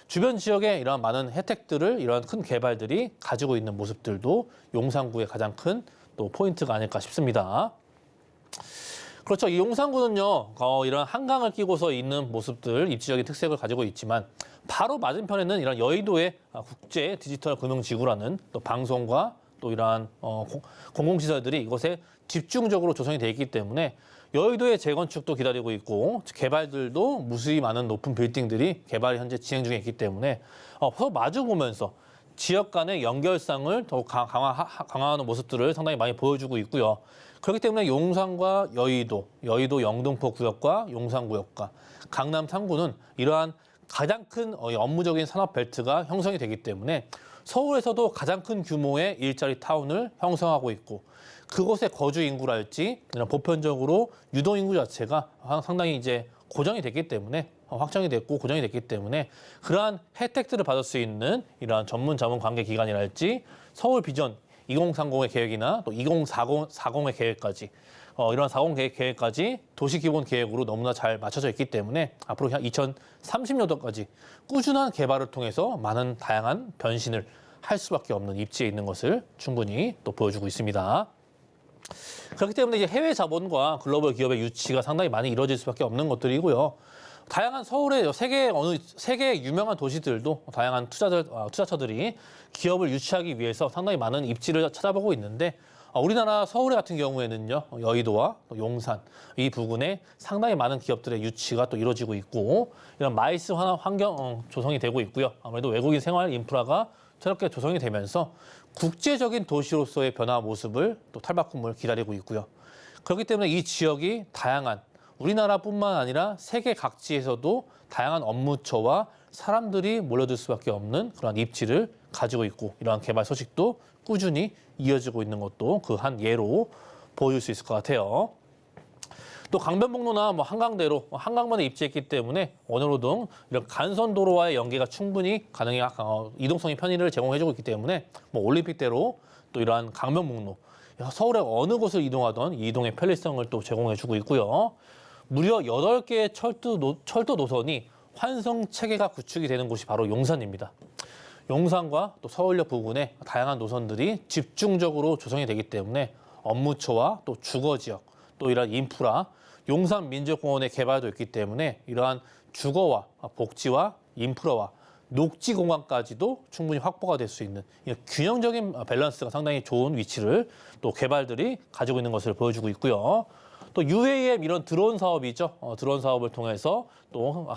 주변 지역에 이러한 많은 혜택들을 이러한 큰 개발들이 가지고 있는 모습들도 용산구의 가장 큰 또 포인트가 아닐까 싶습니다. 그렇죠. 이 용산구는요, 이런 한강을 끼고서 있는 모습들, 입지적인 특색을 가지고 있지만 바로 맞은편에는 이런 여의도의 국제 디지털 금융지구라는 또 방송과 또 이러한 공공시설들이 이곳에 집중적으로 조성이 되어 있기 때문에 여의도의 재건축도 기다리고 있고 개발들도 무수히 많은 높은 빌딩들이 개발이 현재 진행 중에 있기 때문에 서로 마주 보면서 지역 간의 연결성을 더욱 강화하는 모습들을 상당히 많이 보여주고 있고요. 그렇기 때문에 용산과 여의도 영등포 구역과 용산구역과 강남 3구는 이러한 가장 큰 업무적인 산업 벨트가 형성이 되기 때문에 서울에서도 가장 큰 규모의 일자리 타운을 형성하고 있고, 그곳의 거주 인구랄지 이런 보편적으로 유동 인구 자체가 상당히 이제 고정이 됐기 때문에 확정이 됐고 고정이 됐기 때문에 그러한 혜택들을 받을 수 있는 이러한 전문 자문 관계 기관이랄지 서울 비전 2030의 계획이나 또 2040의 계획까지 이런 40 계획까지 도시 기본 계획으로 너무나 잘 맞춰져 있기 때문에 앞으로 2030년도까지 꾸준한 개발을 통해서 많은 다양한 변신을 할 수밖에 없는 입지에 있는 것을 충분히 또 보여주고 있습니다. 그렇기 때문에 이제 해외 자본과 글로벌 기업의 유치가 상당히 많이 이루어질 수밖에 없는 것들이고요. 다양한 서울의 세계 유명한 도시들도 다양한 투자처들이 기업을 유치하기 위해서 상당히 많은 입지를 찾아보고 있는데, 우리나라 서울 같은 경우에는요, 여의도와 또 용산 이 부근에 상당히 많은 기업들의 유치가 또 이루어지고 있고, 이런 마이스 환경 조성이 되고 있고요. 아무래도 외국인 생활 인프라가 새롭게 조성이 되면서 국제적인 도시로서의 변화 모습을 또 탈바꿈을 기다리고 있고요. 그렇기 때문에 이 지역이 다양한 우리나라뿐만 아니라 세계 각지에서도 다양한 업무처와 사람들이 몰려들 수밖에 없는 그런 입지를 가지고 있고, 이러한 개발 소식도 꾸준히 이어지고 있는 것도 그 한 예로 보여줄 수 있을 것 같아요. 또 강변북로나 한강대로 한강변에 입지했기 때문에 원효로 이런 간선도로와의 연계가 충분히 가능해 이동성이 편의를 제공해주고 있기 때문에 올림픽대로 또 이러한 강변북로 서울의 어느 곳을 이동하던 이동의 편리성을 또 제공해주고 있고요. 무려 8개의 철도 노선이 환성 체계가 구축이 되는 곳이 바로 용산입니다. 용산과 또 서울역 부근에 다양한 노선들이 집중적으로 조성이 되기 때문에 업무처와 또 주거지역, 또 이러한 인프라, 용산 민족공원의 개발도 있기 때문에 이러한 주거와 복지와 인프라와 녹지 공간까지도 충분히 확보가 될 수 있는 균형적인 밸런스가 상당히 좋은 위치를 또 개발들이 가지고 있는 것을 보여주고 있고요. 또 UAM 이런 드론 사업이죠. 드론 사업을 통해서 또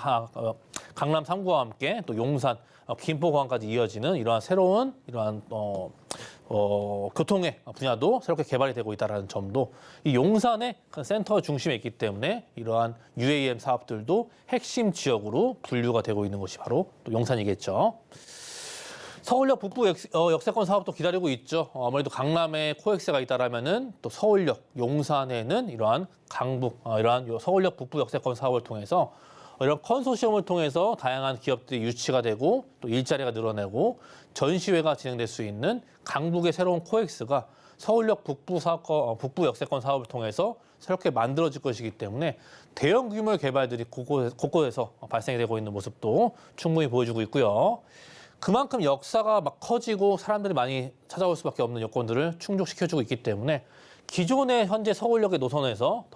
강남 3구와 함께 또 용산, 김포공항까지 이어지는 이러한 새로운 이러한 교통의 분야도 새롭게 개발이 되고 있다는 점도 이 용산의 센터 중심에 있기 때문에 이러한 UAM 사업들도 핵심 지역으로 분류가 되고 있는 곳이 바로 또 용산이겠죠. 서울역 북부 역세권 사업도 기다리고 있죠. 아무래도 강남에 코엑스가 있다라면은 또 서울역, 용산에는 이러한 강북, 이러한 서울역 북부 역세권 사업을 통해서 이런 컨소시엄을 통해서 다양한 기업들이 유치가 되고 또 일자리가 늘어나고 전시회가 진행될 수 있는 강북의 새로운 코엑스가 서울역 북부 역세권 사업을 통해서 새롭게 만들어질 것이기 때문에 대형 규모의 개발들이 곳곳에서 발생이 되고 있는 모습도 충분히 보여주고 있고요. 그만큼 역사가 막 커지고 사람들이 많이 찾아올 수밖에 없는 여건들을 충족시켜주고 있기 때문에 기존의 현재 서울역의 노선에서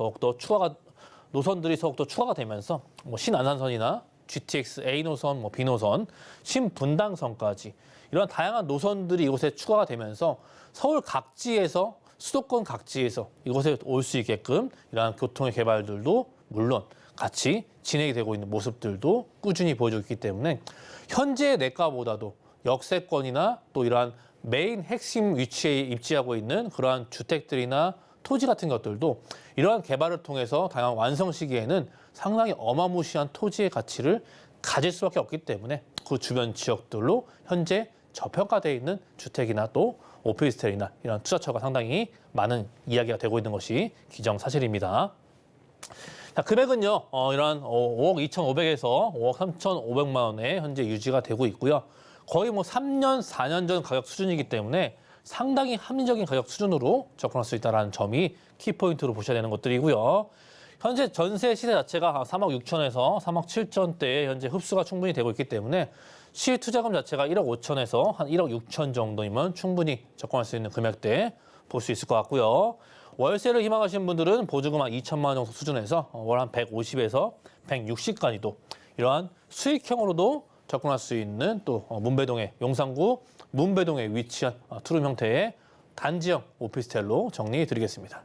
노선들이 더욱더 추가가 되면서 신안산선이나 GTX A 노선, B 노선, 신분당선까지 이런 다양한 노선들이 이곳에 추가가 되면서 서울 각지에서 수도권 각지에서 이곳에 올 수 있게끔 이러한 교통의 개발들도 물론 같이 진행이 되고 있는 모습들도 꾸준히 보여주고 있기 때문에 현재의 내과보다도 역세권이나 또 이러한 메인 핵심 위치에 입지하고 있는 그러한 주택들이나 토지 같은 것들도 이러한 개발을 통해서 다양한 완성 시기에는 상당히 어마무시한 토지의 가치를 가질 수밖에 없기 때문에 그 주변 지역들로 현재 저평가되어 있는 주택이나 또 오피스텔이나 이런 투자처가 상당히 많은 이야기가 되고 있는 것이 기정사실입니다. 자, 금액은요, 이러한 5억 2,500에서 5억 3,500만 원에 현재 유지가 되고 있고요. 거의 3년, 4년 전 가격 수준이기 때문에 상당히 합리적인 가격 수준으로 접근할 수 있다는 점이 키포인트로 보셔야 되는 것들이고요. 현재 전세 시세 자체가 3억 6천에서 3억 7천대에 현재 흡수가 충분히 되고 있기 때문에 실투자금 자체가 1억 5천에서 한 1억 6천 정도이면 충분히 접근할 수 있는 금액대 볼 수 있을 것 같고요. 월세를 희망하시는 분들은 보증금 한 2천만 원 정도 수준에서 월 한 150에서 160까지도 이러한 수익형으로도 접근할 수 있는 또 문배동의 용산구 문배동에 위치한 투룸 형태의 단지형 오피스텔로 정리해드리겠습니다.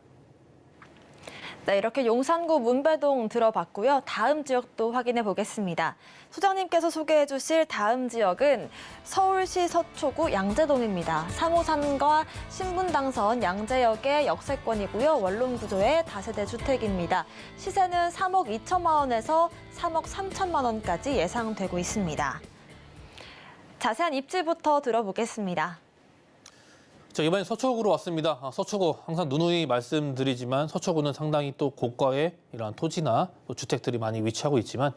네, 이렇게 용산구 문배동 들어봤고요. 다음 지역도 확인해 보겠습니다. 소장님께서 소개해 주실 다음 지역은 서울시 서초구 양재동입니다. 3호선과 신분당선 양재역의 역세권이고요. 원룸 구조의 다세대 주택입니다. 시세는 3억 2천만 원에서 3억 3천만 원까지 예상되고 있습니다. 자세한 입지부터 들어보겠습니다. 자, 이번엔 서초구로 왔습니다. 서초구 항상 누누이 말씀드리지만 서초구는 상당히 또 고가의 이러한 토지나 또 주택들이 많이 위치하고 있지만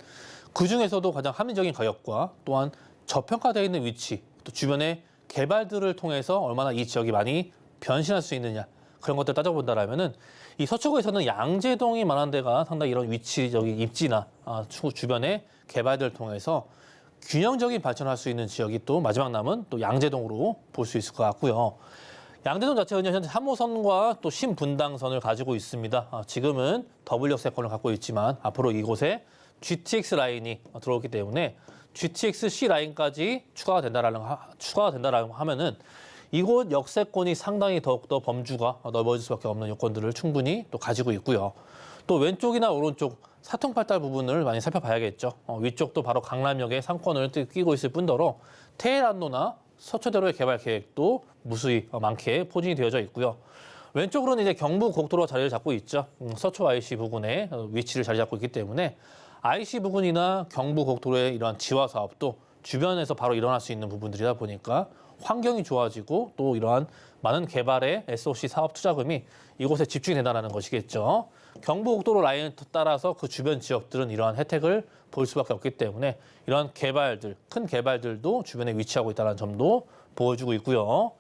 그중에서도 가장 합리적인 가격과 또한 저평가되어 있는 위치, 또 주변의 개발들을 통해서 얼마나 이 지역이 많이 변신할 수 있느냐 그런 것들 따져본다라면은 이 서초구에서는 양재동이 많은 데가 상당히 이런 위치적인 입지나 주변의 개발들을 통해서 균형적인 발전할 수 있는 지역이 또 마지막 남은 또 양재동으로 볼 수 있을 것 같고요. 양재동 자체는 현재 3호선과 또 신분당선을 가지고 있습니다. 지금은 더블 역세권을 갖고 있지만 앞으로 이곳에 GTX 라인이 들어오기 때문에 GTX C 라인까지 추가가 된다라고 하면은 이곳 역세권이 상당히 더욱더 범주가 넓어질 수밖에 없는 요건들을 충분히 또 가지고 있고요. 또 왼쪽이나 오른쪽 사통팔달 부분을 많이 살펴봐야겠죠. 위쪽도 바로 강남역의 상권을 끼고 있을 뿐더러 테헤란로나 서초대로의 개발 계획도 무수히 많게 포진이 되어져 있고요. 왼쪽으로는 이제 경부고속도로가 자리를 잡고 있죠. 서초 IC 부근에 위치를 자리 잡고 있기 때문에 IC 부근이나 경부고속도로의 이러한 지화 사업도 주변에서 바로 일어날 수 있는 부분들이다 보니까 환경이 좋아지고 또 이러한 많은 개발의 SOC 사업 투자금이 이곳에 집중이 된다는 것이겠죠. 경부고속도로 라인을 따라서 그 주변 지역들은 이러한 혜택을 볼 수밖에 없기 때문에 이러한 개발들, 큰 개발들도 주변에 위치하고 있다는 점도 보여주고 있고요.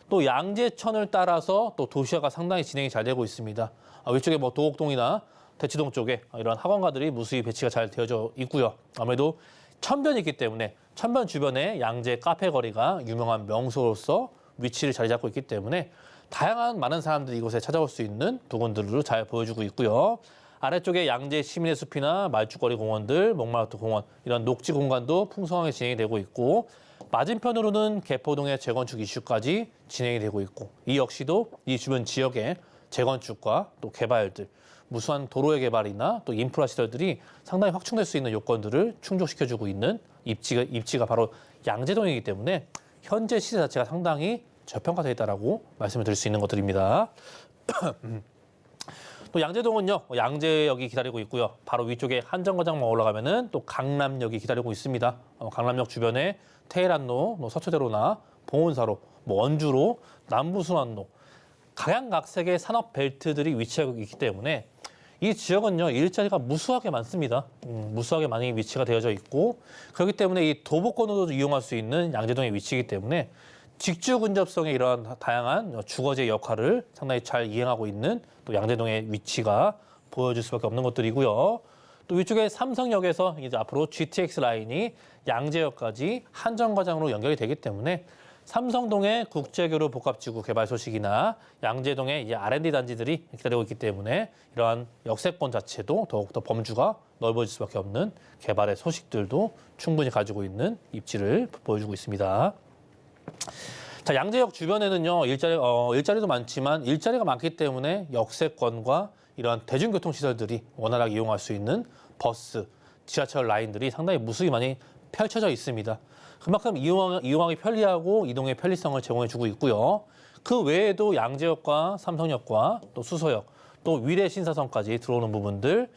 또 양재천을 따라서 또 도시화가 상당히 진행이 잘 되고 있습니다. 위쪽에 도곡동이나 대치동 쪽에 이런 학원가들이 무수히 배치가 잘 되어져 있고요. 아무래도 천변이 있기 때문에 천변 주변에 양재 카페 거리가 유명한 명소로서 위치를 자리 잡고 있기 때문에 다양한 많은 사람들이 이곳에 찾아올 수 있는 부분들로 잘 보여주고 있고요. 아래쪽에 양재 시민의 숲이나 말죽거리 공원들, 목마르트 공원 이런 녹지 공간도 풍성하게 진행이 되고 있고 맞은편으로는 개포동의 재건축 이슈까지 진행이 되고 있고 이 역시도 이 주변 지역의 재건축과 또 개발들, 무수한 도로의 개발이나 또 인프라 시설들이 상당히 확충될 수 있는 요건들을 충족시켜주고 있는 입지가 바로 양재동이기 때문에 현재 시세 자체가 상당히 저평가되어 있다라고 말씀을 드릴 수 있는 것들입니다. 또 양재동은요, 양재역이 기다리고 있고요. 바로 위쪽에 한정거장만 올라가면은 또 강남역이 기다리고 있습니다. 강남역 주변에 테헤란로, 서초대로나 봉온사로, 원주로, 남부순환로, 각양각색의 산업 벨트들이 위치하고 있기 때문에 이 지역은요, 일자리가 무수하게 많습니다. 무수하게 많이 위치가 되어져 있고, 그렇기 때문에 이 도보권으로도 이용할 수 있는 양재동의 위치이기 때문에 직주 근접성의 이러한 다양한 주거지의 역할을 상당히 잘 이행하고 있는 또 양재동의 위치가 보여줄 수밖에 없는 것들이고요. 또 위쪽에 삼성역에서 이제 앞으로 GTX 라인이 양재역까지 한정거장으로 연결이 되기 때문에 삼성동의 국제교류 복합지구 개발 소식이나 양재동의 이제 R&D 단지들이 기다리고 있기 때문에 이러한 역세권 자체도 더욱더 범주가 넓어질 수밖에 없는 개발의 소식들도 충분히 가지고 있는 입지를 보여주고 있습니다. 자, 양재역 주변에는요, 일자리도 많지만 일자리가 많기 때문에 역세권과 이러한 대중교통시설들이 원활하게 이용할 수 있는 버스, 지하철 라인들이 상당히 무수히 많이 펼쳐져 있습니다. 그만큼 이용하기 편리하고 이동의 편리성을 제공해주고 있고요. 그 외에도 양재역과 삼성역과 또 수서역, 또 위례 신사선까지 들어오는 부분들,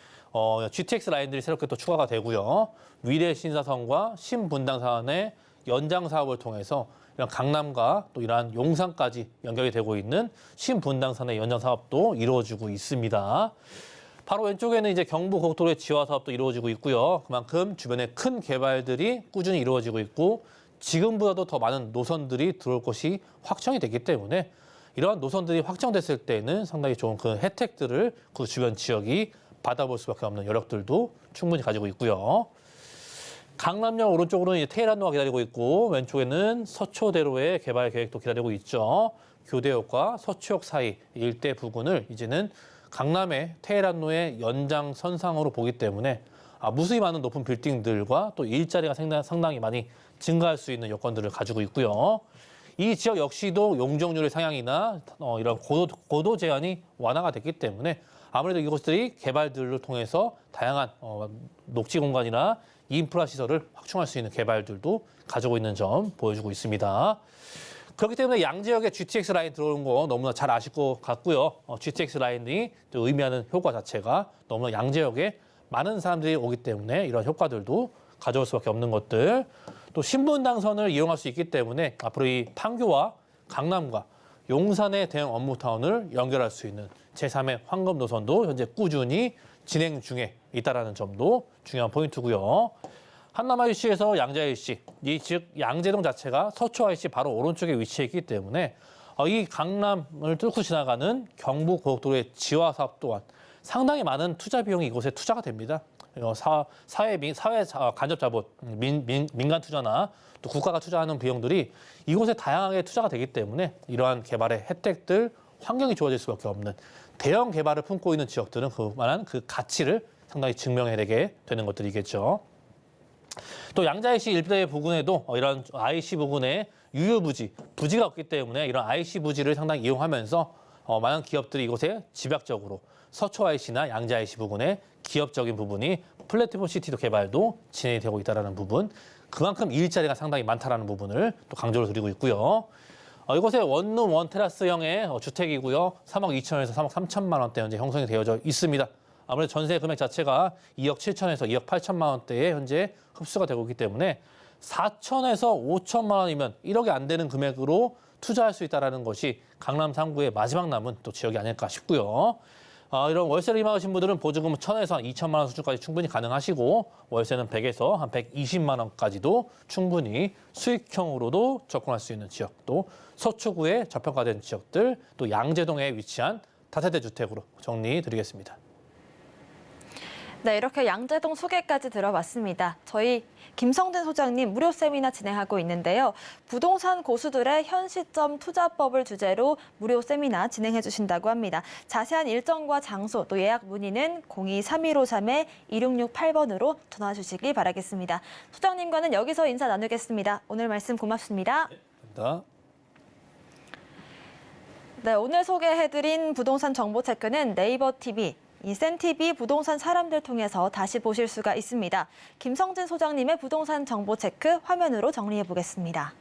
GTX 라인들이 새롭게 또 추가가 되고요. 위례 신사선과 신분당선의 연장 사업을 통해서 이런 강남과 또 이러한 용산까지 연결이 되고 있는 신분당선의 연장 사업도 이루어지고 있습니다. 바로 왼쪽에는 이제 경부고속도로의 지화 사업도 이루어지고 있고요. 그만큼 주변에 큰 개발들이 꾸준히 이루어지고 있고 지금보다도 더 많은 노선들이 들어올 것이 확정이 됐기 때문에 이러한 노선들이 확정됐을 때는 상당히 좋은 그 혜택들을 그 주변 지역이 받아볼 수밖에 없는 여력들도 충분히 가지고 있고요. 강남역 오른쪽으로는 이제 테헤란로가 기다리고 있고 왼쪽에는 서초대로의 개발 계획도 기다리고 있죠. 교대역과 서초역 사이 일대 부근을 이제는 강남의 테헤란로의 연장선상으로 보기 때문에 무수히 많은 높은 빌딩들과 또 일자리가 상당히 많이 증가할 수 있는 여건들을 가지고 있고요. 이 지역 역시도 용적률의 상향이나 이런 고도 제한이 완화가 됐기 때문에 아무래도 이곳들이 개발들을 통해서 다양한 녹지 공간이나 인프라 시설을 확충할 수 있는 개발들도 가지고 있는 점 보여주고 있습니다. 그렇기 때문에 양재역에 GTX 라인 들어오는 거 너무나 잘 아실 것 같고요. GTX 라인이 또 의미하는 효과 자체가 너무나 양재역에 많은 사람들이 오기 때문에 이런 효과들도 가져올 수밖에 없는 것들. 또 신분당선을 이용할 수 있기 때문에 앞으로 이 판교와 강남과 용산의 대형 업무타운을 연결할 수 있는 제3의 황금 노선도 현재 꾸준히 진행 중에 있다는 점도 중요한 포인트고요. 한남 IC에서 양재 IC, 즉 양재동 자체가 서초 IC 바로 오른쪽에 위치해 있기 때문에 이 강남을 뚫고 지나가는 경부고속도로의 지화 사업 또한 상당히 많은 투자 비용이 이곳에 투자가 됩니다. 사회 간접 자본, 민간 투자나 또 국가가 투자하는 비용들이 이곳에 다양하게 투자가 되기 때문에 이러한 개발의 혜택들, 환경이 좋아질 수밖에 없는 대형 개발을 품고 있는 지역들은 그만한 그 가치를 상당히 증명해내게 되는 것들이겠죠. 또 양재 IC 일대 부근에도 이런 IC 부근에 유휴부지, 부지가 없기 때문에 이런 IC 부지를 상당히 이용하면서 많은 기업들이 이곳에 집약적으로 서초 IC나 양재 IC 부근에 기업적인 부분이 플랫폼 시티도 개발도 진행이 되고 있다는 부분, 그만큼 일자리가 상당히 많다는 부분을 또 강조를 드리고 있고요. 이곳에 원룸 원테라스형의 주택이고요. 3억 2천에서 3억 3천만 원대 현재 형성이 되어져 있습니다. 아무래도 전세 금액 자체가 2억 7천에서 2억 8천만 원대에 현재 흡수가 되고 있기 때문에 4천에서 5천만 원이면 1억이 안 되는 금액으로 투자할 수 있다는 것이 강남 3구의 마지막 남은 또 지역이 아닐까 싶고요. 이런 월세를 희망하신 분들은 보증금 1천에서 2천만 원 수준까지 충분히 가능하시고 월세는 100에서 한 120만 원까지도 충분히 수익형으로도 접근할 수 있는 지역, 또 서초구에 저평가된 지역들, 또 양재동에 위치한 다세대 주택으로 정리드리겠습니다. 네, 이렇게 양재동 소개까지 들어봤습니다. 저희 김성진 소장님 무료 세미나 진행하고 있는데요. 부동산 고수들의 현 시점 투자법을 주제로 무료 세미나 진행해 주신다고 합니다. 자세한 일정과 장소 또 예약 문의는 02-3153-2668번으로 전화 주시기 바라겠습니다. 소장님과는 여기서 인사 나누겠습니다. 오늘 말씀 고맙습니다. 감사합니다. 네, 오늘 소개해드린 부동산 정보 체크는 네이버 TV, 인센티브 부동산 사람들 통해서 다시 보실 수가 있습니다. 김성진 소장님의 부동산 정보 체크 화면으로 정리해 보겠습니다.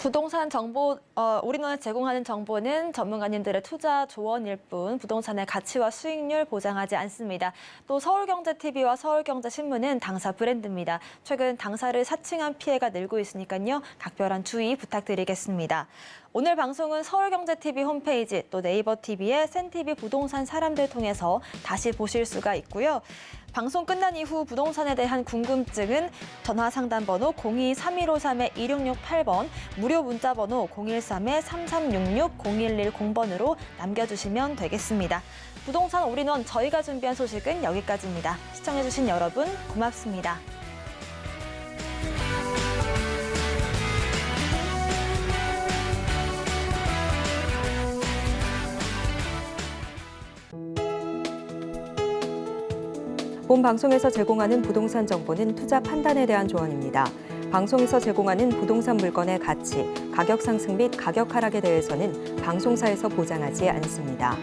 부동산 정보, 우리나라에 제공하는 정보는 전문가님들의 투자 조언일 뿐 부동산의 가치와 수익률 보장하지 않습니다. 또 서울경제TV와 서울경제신문은 당사 브랜드입니다. 최근 당사를 사칭한 피해가 늘고 있으니까요. 각별한 주의 부탁드리겠습니다. 오늘 방송은 서울경제TV 홈페이지 또 네이버TV의 센TV 부동산 사람들 통해서 다시 보실 수가 있고요. 방송 끝난 이후 부동산에 대한 궁금증은 전화 상담번호 02-3153-2668번, 무료 문자번호 013-3366-0110번으로 남겨주시면 되겠습니다. 부동산 올인원 저희가 준비한 소식은 여기까지입니다. 시청해주신 여러분 고맙습니다. 본 방송에서 제공하는 부동산 정보는 투자 판단에 대한 조언입니다. 방송에서 제공하는 부동산 물건의 가치, 가격 상승 및 가격 하락에 대해서는 방송사에서 보장하지 않습니다.